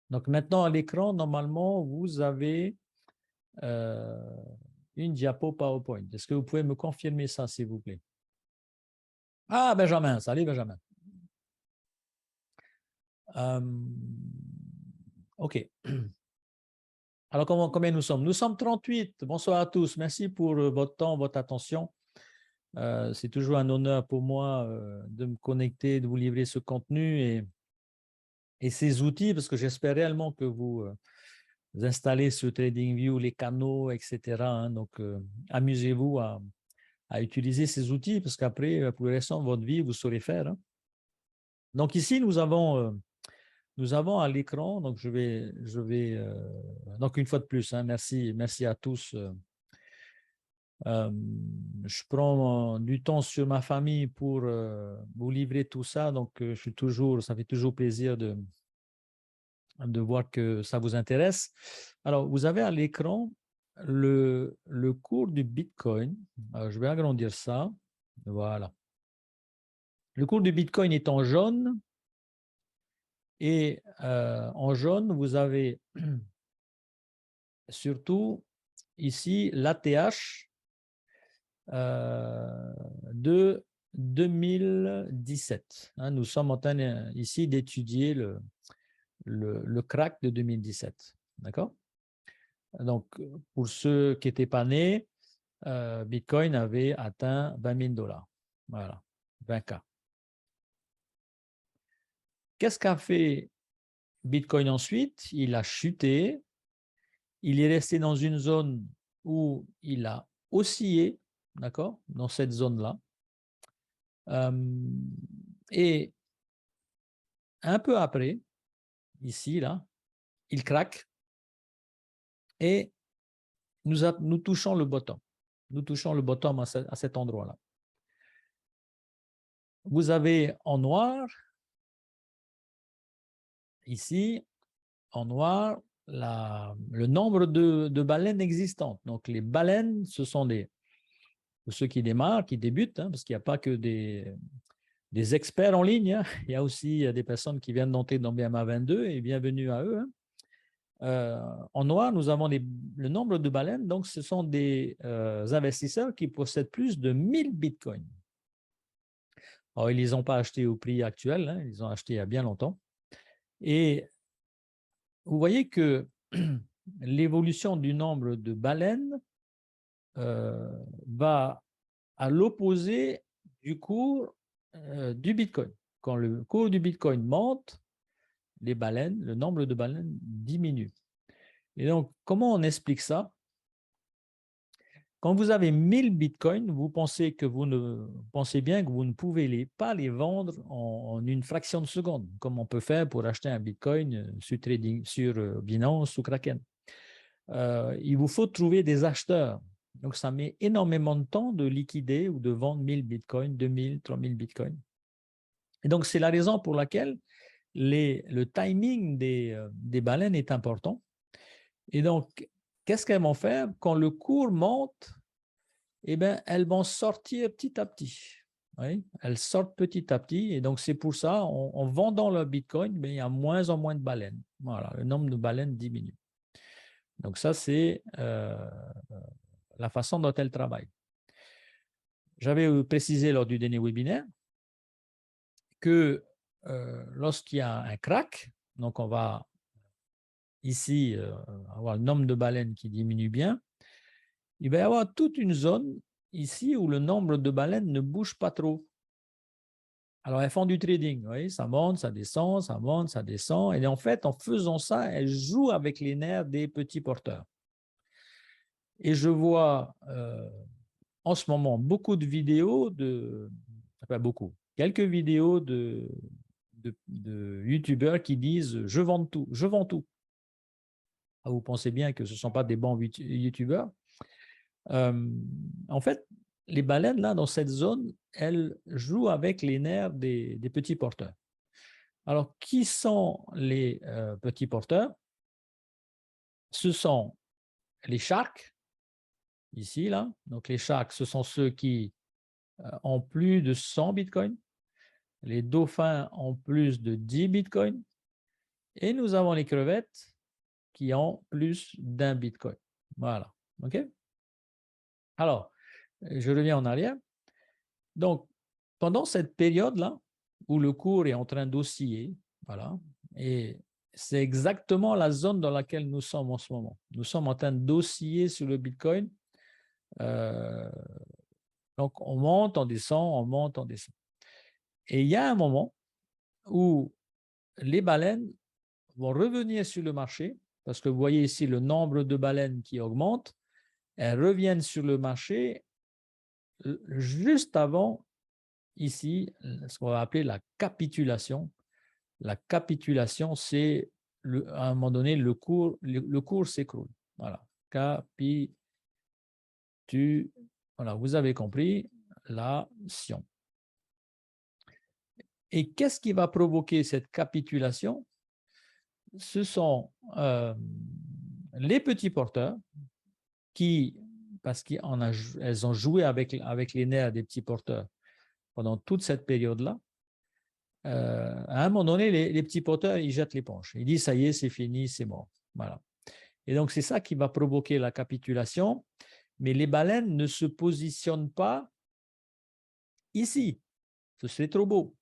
Donc, maintenant, à l'écran, normalement, vous avez une diapo PowerPoint. Est-ce que vous pouvez me confirmer ça, s'il vous plaît? Ah, Benjamin, salut Benjamin. OK. Alors, combien nous sommes? Nous sommes 38. Bonsoir à tous. Merci pour votre temps, votre attention. C'est toujours un honneur pour moi de me connecter, de vous livrer ce contenu et ces outils, parce que j'espère réellement que vous installez sur TradingView les canaux, etc. Hein. Donc, amusez-vous à utiliser ces outils, parce qu'après, pour le restant de votre vie, vous saurez faire. Hein. Donc, ici, nous avons à l'écran, donc je vais donc une fois de plus, hein, merci à tous. Je prends du temps sur ma famille pour vous livrer tout ça, donc ça fait toujours plaisir de voir que ça vous intéresse. Alors, vous avez à l'écran le cours du Bitcoin. Alors, je vais agrandir ça. Voilà. Le cours du Bitcoin est en jaune. Et en jaune, vous avez surtout ici l'ATH de 2017. Hein, nous sommes en train ici d'étudier le crack de 2017. D'accord? Donc, pour ceux qui n'étaient pas nés, Bitcoin avait atteint 20 000 $. Voilà, 20K. Qu'est-ce qu'a fait Bitcoin ensuite? Il a chuté. Il est resté dans une zone où il a oscillé, d'accord, dans cette zone-là. Et un peu après, ici, là, il craque et nous touchons le bottom. Nous touchons le bottom à cet endroit-là. Vous avez en noir, ici, en noir, le nombre de baleines existantes. Donc, les baleines, ce sont pour ceux qui démarrent, qui débutent, hein, parce qu'il n'y a pas que des experts en ligne. Hein. Il y a aussi des personnes qui viennent d'entrer dans BMA 22 et bienvenue à eux. Hein. En noir, nous avons le nombre de baleines. Donc, ce sont des investisseurs qui possèdent plus de 1000 bitcoins. Alors, ils ne les ont pas achetés au prix actuel. Hein, ils ont acheté il y a bien longtemps. Et vous voyez que l'évolution du nombre de baleines va à l'opposé du cours du Bitcoin. Quand le cours du Bitcoin monte, le nombre de baleines diminue. Et donc, comment on explique ça? Quand vous avez 1000 bitcoins, vous pensez bien que vous ne pouvez pas les vendre en une fraction de seconde, comme on peut faire pour acheter un bitcoin sur Binance ou Kraken. Il vous faut trouver des acheteurs. Donc, ça met énormément de temps de liquider ou de vendre 1000 bitcoins, 2000, 3000 bitcoins. Et donc, c'est la raison pour laquelle le timing des baleines est important. Et donc, qu'est-ce qu'elles vont faire? Quand le cours monte, eh bien, elles vont sortir petit à petit. Oui, elles sortent petit à petit. Et donc, c'est pour ça, en vendant le Bitcoin, il y a moins en moins de baleines. Voilà, le nombre de baleines diminue. Donc, ça, c'est la façon dont elles travaillent. J'avais précisé lors du dernier webinaire que lorsqu'il y a un crack, donc on va ici avoir le nombre de baleines qui diminue bien, il va y avoir toute une zone ici où le nombre de baleines ne bouge pas trop. Alors, elles font du trading, vous voyez, ça monte, ça descend, ça monte, ça descend. Et en fait, en faisant ça, elles jouent avec les nerfs des petits porteurs. Et je vois en ce moment beaucoup de vidéos pas beaucoup, quelques vidéos de youtubeurs qui disent je vends tout, je vends tout. Ah, vous pensez bien que ce ne sont pas des bons youtubeurs. En fait, les baleines, là, dans cette zone, elles jouent avec les nerfs des petits porteurs. Alors, qui sont les petits porteurs? Ce sont les sharks, ici, là. Donc, les sharks, ce sont ceux qui ont plus de 100 bitcoins. Les dauphins ont plus de 10 bitcoins. Et nous avons les crevettes qui ont plus d'1 bitcoin. Voilà. OK? Alors, je reviens en arrière. Donc, pendant cette période-là, où le cours est en train d'osciller, voilà, et c'est exactement la zone dans laquelle nous sommes en ce moment. Nous sommes en train d'osciller sur le Bitcoin. Donc, on monte, on descend, on monte, on descend. Et il y a un moment où les baleines vont revenir sur le marché, parce que vous voyez ici le nombre de baleines qui augmente. Elles reviennent sur le marché juste avant, ici, ce qu'on va appeler la capitulation. La capitulation, c'est à un moment donné, le cours s'écroule. Voilà. Voilà, vous avez compris, l'action. Et qu'est-ce qui va provoquer cette capitulation? Ce sont les petits porteurs qui, parce qu'elles ont joué avec les nerfs des petits porteurs pendant toute cette période-là, à un moment donné, les petits porteurs, ils jettent l'éponge. Ils disent, ça y est, c'est fini, c'est mort. Voilà. Et donc, c'est ça qui va provoquer la capitulation. Mais les baleines ne se positionnent pas ici. C'est trop beau.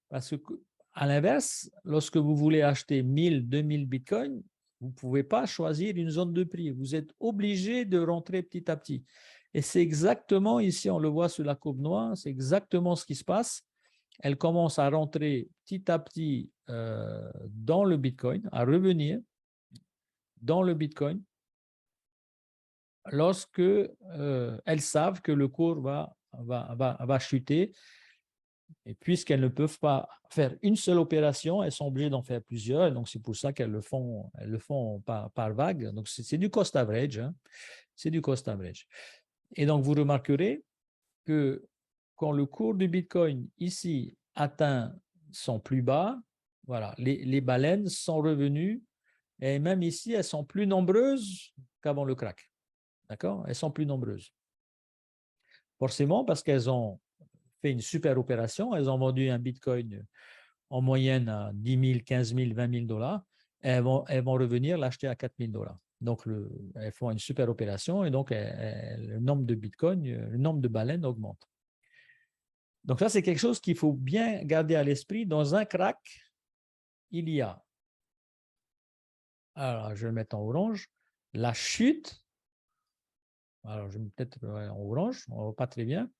Parce que, à l'inverse, lorsque vous voulez acheter 1000, 2000 bitcoins, vous ne pouvez pas choisir une zone de prix. Vous êtes obligé de rentrer petit à petit. Et c'est exactement ici, on le voit sur la courbe noire, c'est exactement ce qui se passe. Elle commence à rentrer petit à petit dans le Bitcoin, à revenir dans le Bitcoin, lorsque elles savent que le cours va chuter. Et puisqu'elles ne peuvent pas faire une seule opération, elles sont obligées d'en faire plusieurs. Et donc, c'est pour ça qu'elles le font par vague. Donc, c'est du cost average. Hein. C'est du cost average. Et donc, vous remarquerez que quand le cours du Bitcoin ici atteint son plus bas, voilà, les baleines sont revenues et même ici, elles sont plus nombreuses qu'avant le crack. D'accord? Elles sont plus nombreuses. Forcément, parce qu'elles ont fait une super opération, elles ont vendu un Bitcoin en moyenne à 10 000, 15 000, 20 000 dollars, elles vont revenir l'acheter à 4 000 dollars. Donc, elles font une super opération et donc le nombre de Bitcoin, le nombre de baleines augmente. Donc, ça, c'est quelque chose qu'il faut bien garder à l'esprit. Dans un crack, il y a, alors je vais le mettre en orange, la chute. Alors, je vais peut-être en orange, on ne voit pas très bien.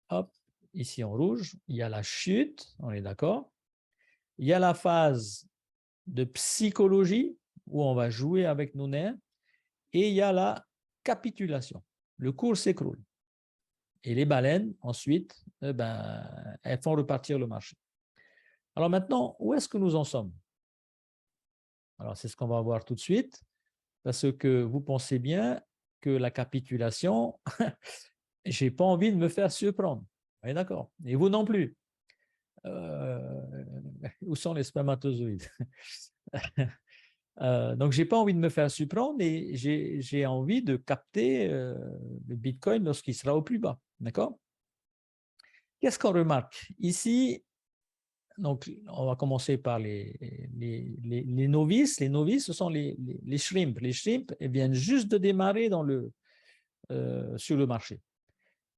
Hop, ici en rouge, il y a la chute, on est d'accord. Il y a la phase de psychologie où on va jouer avec nos nerfs et il y a la capitulation. Le cours s'écroule. Et les baleines, ensuite, elles font repartir le marché. Alors maintenant, où est-ce que nous en sommes? Alors, c'est ce qu'on va voir tout de suite, parce que vous pensez bien que la capitulation, je n'ai pas envie de me faire surprendre. Oui, d'accord. Et vous non plus. Où sont les spermatozoïdes? Donc, je n'ai pas envie de me faire surprendre et j'ai envie de capter le Bitcoin lorsqu'il sera au plus bas. D'accord? Qu'est-ce qu'on remarque? Ici, donc, on va commencer par les novices. Les novices, ce sont les shrimps. Les shrimps, elles viennent juste de démarrer sur le marché.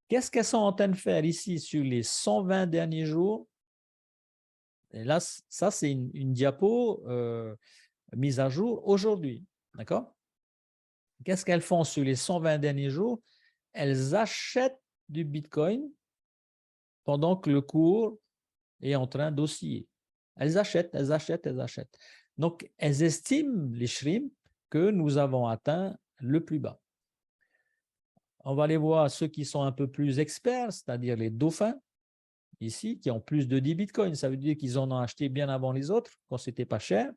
Qu'est-ce qu'elles sont en train de faire ici sur les 120 derniers jours? Et là, ça, c'est une diapo mise à jour aujourd'hui. D'accord? Qu'est-ce qu'elles font sur les 120 derniers jours? Elles achètent du Bitcoin pendant que le cours est en train d'osciller. Elles achètent, elles achètent, elles achètent. Donc, elles estiment, les shrimps, que nous avons atteint le plus bas. On va aller voir ceux qui sont un peu plus experts, c'est-à-dire les dauphins, ici, qui ont plus de 10 bitcoins. Ça veut dire qu'ils en ont acheté bien avant les autres, quand ce n'était pas cher.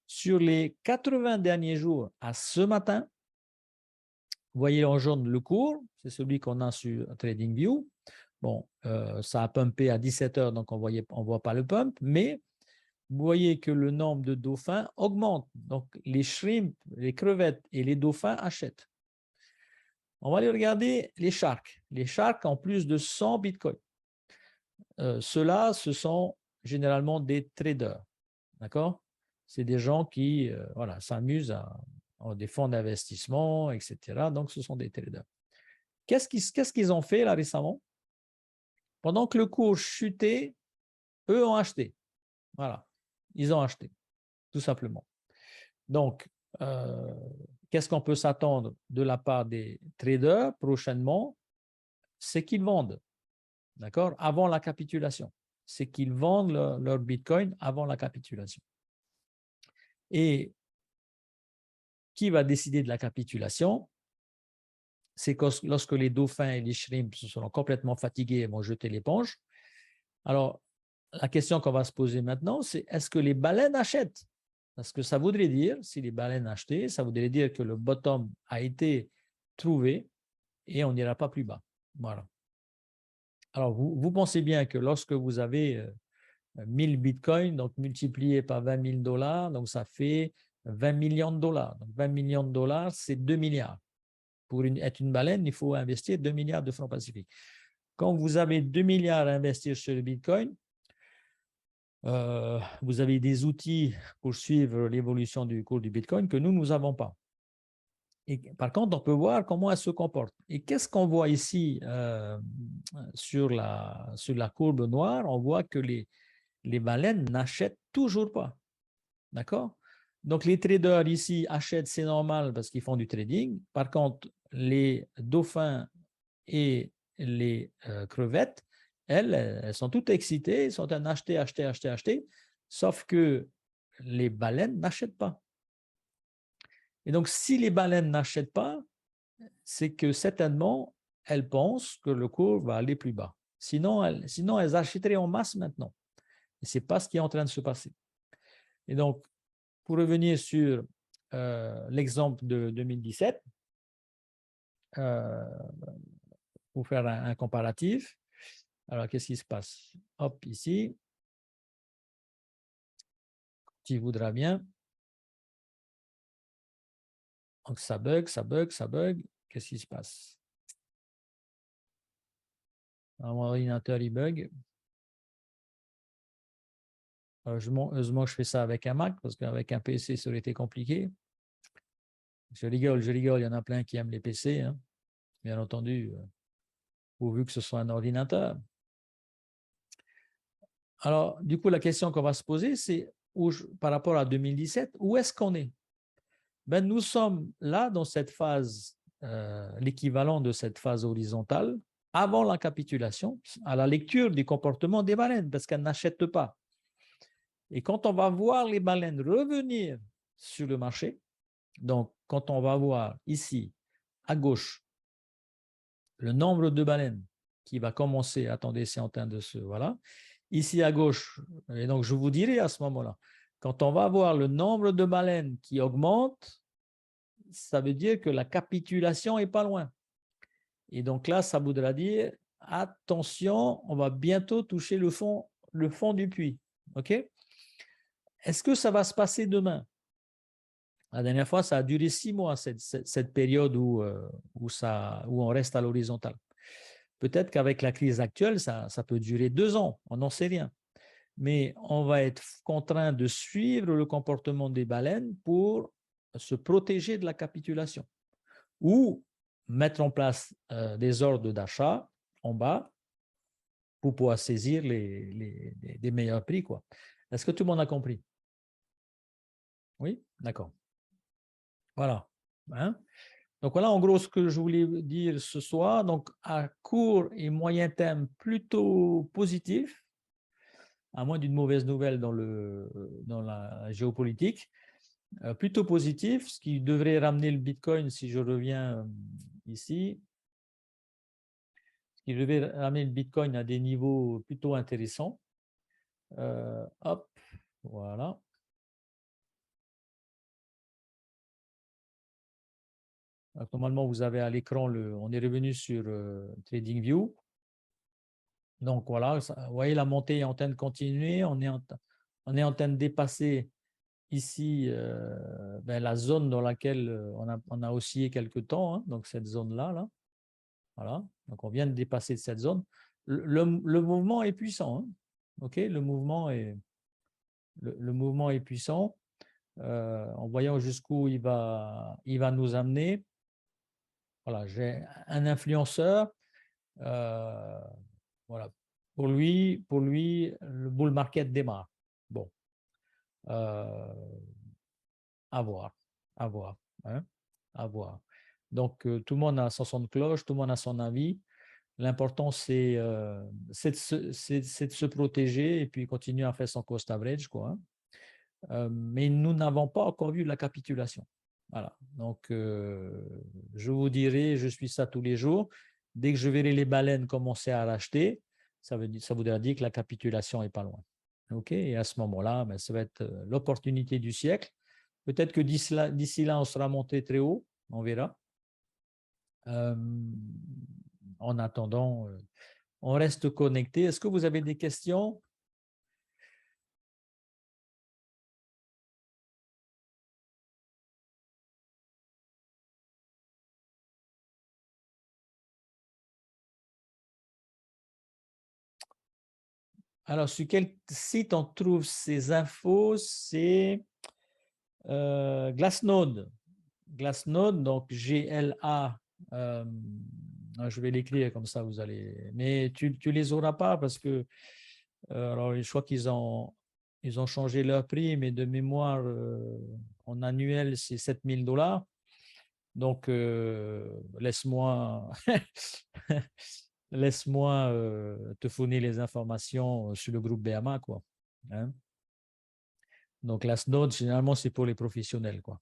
Sur les 80 derniers jours à ce matin, vous voyez en jaune le cours, c'est celui qu'on a sur TradingView. Bon, ça a pumpé à 17 heures, donc on ne voit pas le pump, mais vous voyez que le nombre de dauphins augmente. Donc, les shrimps, les crevettes et les dauphins achètent. On va aller regarder les sharks. Les sharks ont plus de 100 bitcoins. Ceux-là, ce sont généralement des traders. D'accord? C'est des gens qui voilà, s'amusent à des fonds d'investissement, etc. Donc, ce sont des traders. Qu'est-ce qu'ils ont fait là récemment? Pendant que le cours chutait, eux ont acheté. Voilà, ils ont acheté, tout simplement. Donc, qu'est-ce qu'on peut s'attendre de la part des traders prochainement? C'est qu'ils vendent, d'accord, avant la capitulation. C'est qu'ils vendent leur Bitcoin avant la capitulation. Et qui va décider de la capitulation? C'est lorsque les dauphins et les shrimps se seront complètement fatigués et vont jeter l'éponge. Alors, la question qu'on va se poser maintenant, c'est est-ce que les baleines achètent? Parce que ça voudrait dire, si les baleines achetaient, ça voudrait dire que le bottom a été trouvé et on n'ira pas plus bas. Voilà. Alors, vous pensez bien que lorsque vous avez 1000 bitcoins, donc multiplié par 20 000 dollars, donc ça fait 20 millions de dollars. Donc 20 millions de dollars, c'est 2 milliards. Pour être une baleine, il faut investir 2 milliards de francs pacifiques. Quand vous avez 2 milliards à investir sur le bitcoin, vous avez des outils pour suivre l'évolution du cours du bitcoin que nous n'avons pas. Et par contre, on peut voir comment elle se comporte. Et qu'est-ce qu'on voit ici sur la courbe noire? On voit que les baleines n'achètent toujours pas. D'accord? Donc, les traders ici achètent, c'est normal parce qu'ils font du trading. Par contre, les dauphins et les crevettes, elles sont toutes excitées, elles sont en train d'acheter, acheter, acheter, acheter, sauf que les baleines n'achètent pas. Et donc, si les baleines n'achètent pas, c'est que certainement, elles pensent que le cours va aller plus bas. Sinon, elles achèteraient en masse maintenant. Et ce n'est pas ce qui est en train de se passer. Et donc, pour revenir sur l'exemple de 2017, pour faire un comparatif, alors qu'est-ce qui se passe? Hop, ici, tu voudras bien. Donc, ça bug, ça bug, ça bug. Qu'est-ce qui se passe? Alors, mon ordinateur, il bug. Heureusement que je fais ça avec un Mac, parce qu'avec un PC, ça aurait été compliqué. Je rigole, il y en a plein qui aiment les PC, hein, bien entendu, pourvu que ce soit un ordinateur. Alors, du coup, la question qu'on va se poser, c'est par rapport à 2017, où est-ce qu'on est? Ben, nous sommes là dans cette phase, l'équivalent de cette phase horizontale, avant la capitulation, à la lecture du comportement des baleines, parce qu'elles n'achètent pas. Et quand on va voir les baleines revenir sur le marché, donc quand on va voir ici, à gauche, le nombre de baleines qui va commencer, attendez, c'est en train de se, voilà, ici à gauche, et donc je vous dirai à ce moment-là, quand on va voir le nombre de baleines qui augmente, ça veut dire que la capitulation est pas loin. Et donc là, ça voudra dire, attention, on va bientôt toucher le fond du puits. OK? Est-ce que ça va se passer demain? La dernière fois, ça a duré 6 mois, cette période où on reste à l'horizontale. Peut-être qu'avec la crise actuelle, ça peut durer 2 ans, on n'en sait rien. Mais on va être contraint de suivre le comportement des baleines pour se protéger de la capitulation ou mettre en place des ordres d'achat en bas pour pouvoir saisir des meilleurs prix, quoi. Est-ce que tout le monde a compris? Oui? D'accord. Voilà. Hein? Donc voilà en gros ce que je voulais dire ce soir. Donc à court et moyen terme, plutôt positif, à moins d'une mauvaise nouvelle dans la géopolitique, plutôt positif, ce qui devrait ramener le Bitcoin, si je reviens ici, ce qui devrait ramener le Bitcoin à des niveaux plutôt intéressants. Hop, voilà. Donc, normalement, vous avez à l'écran, on est revenu sur TradingView. Donc voilà, vous voyez, la montée est en train de continuer. On est en train de dépasser ici la zone dans laquelle on a oscillé quelque temps, hein, donc cette zone-là. Là. Voilà. Donc on vient de dépasser cette zone. Le mouvement est puissant. Hein. OK, le mouvement est puissant. En voyant jusqu'où il va nous amener. Voilà, j'ai un influenceur. Voilà. Pour lui, le bull market démarre. Bon, à voir, à voir, hein, à voir. Donc, tout le monde a son son de cloche, tout le monde a son avis. L'important, c'est de se protéger et puis continuer à faire son cost average, quoi. Hein. Mais nous n'avons pas encore vu la capitulation. Voilà. Donc, je vous dirai, je suis ça tous les jours. Dès que je verrai les baleines commencer à racheter, ça voudra dire que la capitulation n'est pas loin. OK? Et à ce moment-là, ben, ça va être l'opportunité du siècle. Peut-être que d'ici là, on sera monté très haut. On verra. En attendant, on reste connecté. Est-ce que vous avez des questions? Alors, sur quel site on trouve ces infos? C'est Glassnode. Glassnode, donc G-L-A. Je vais l'écrire comme ça, vous allez. Mais tu les auras pas parce que alors, je crois qu'ils ont changé leur prix, mais de mémoire, en annuel, c'est $7 000. Donc, laisse-moi te fournir les informations sur le groupe BMA, quoi. Hein. Donc, la SNOD, généralement, c'est pour les professionnels, quoi.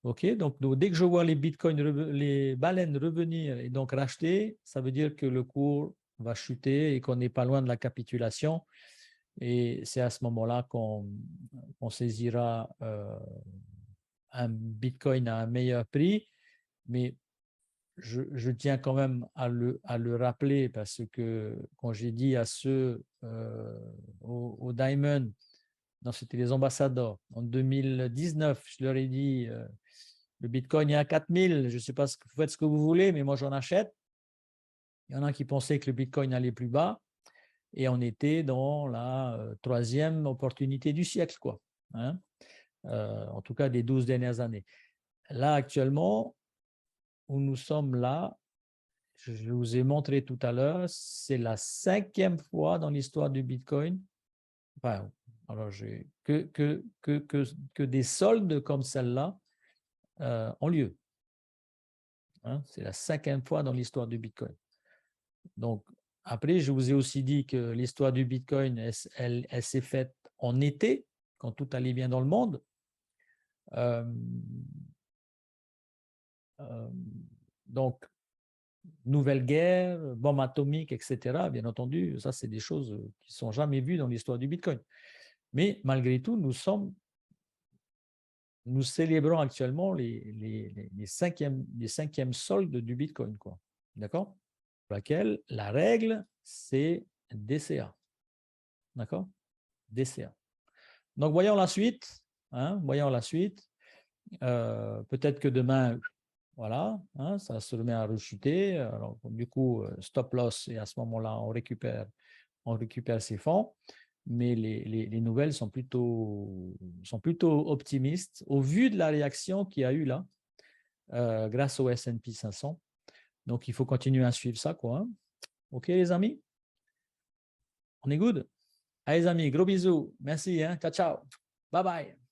OK, donc dès que je vois les bitcoins, les baleines revenir et donc racheter, ça veut dire que le cours va chuter et qu'on n'est pas loin de la capitulation. Et c'est à ce moment-là qu'on saisira un bitcoin à un meilleur prix. Mais je tiens quand même à le rappeler parce que quand j'ai dit à ceux au Diamond, non, c'était les ambassadeurs, en 2019, je leur ai dit le Bitcoin est à 4000, je ne sais pas, vous faites ce que vous voulez, mais moi j'en achète. Il y en a qui pensaient que le Bitcoin allait plus bas et on était dans la troisième opportunité du siècle, quoi. Hein, en tout cas des 12 dernières années. Là, actuellement, où nous sommes là, je vous ai montré tout à l'heure, c'est la 5e fois dans l'histoire du Bitcoin. Enfin, alors que des soldes comme celle-là ont lieu. Hein, c'est la 5e fois dans l'histoire du Bitcoin. Donc, après, je vous ai aussi dit que l'histoire du Bitcoin, elle s'est faite en été, quand tout allait bien dans le monde. Donc, nouvelle guerre, bombe atomique, etc. Bien entendu, ça, c'est des choses qui ne sont jamais vues dans l'histoire du Bitcoin. Mais malgré tout, nous célébrons actuellement les cinquièmes soldes du Bitcoin, quoi. D'accord? Pour laquelle la règle, c'est DCA. D'accord? DCA. Donc, voyons la suite. Hein, voyons la suite. Peut-être que demain, voilà, hein, ça se remet à rechuter. Alors, du coup, stop loss, et à ce moment-là, on récupère ces fonds. Mais les nouvelles sont plutôt optimistes au vu de la réaction qu'il y a eu là, grâce au S&P 500. Donc, il faut continuer à suivre ça, quoi. Hein. OK, les amis? On est good? Allez, les amis, gros bisous. Merci. Hein? Ciao, ciao. Bye bye.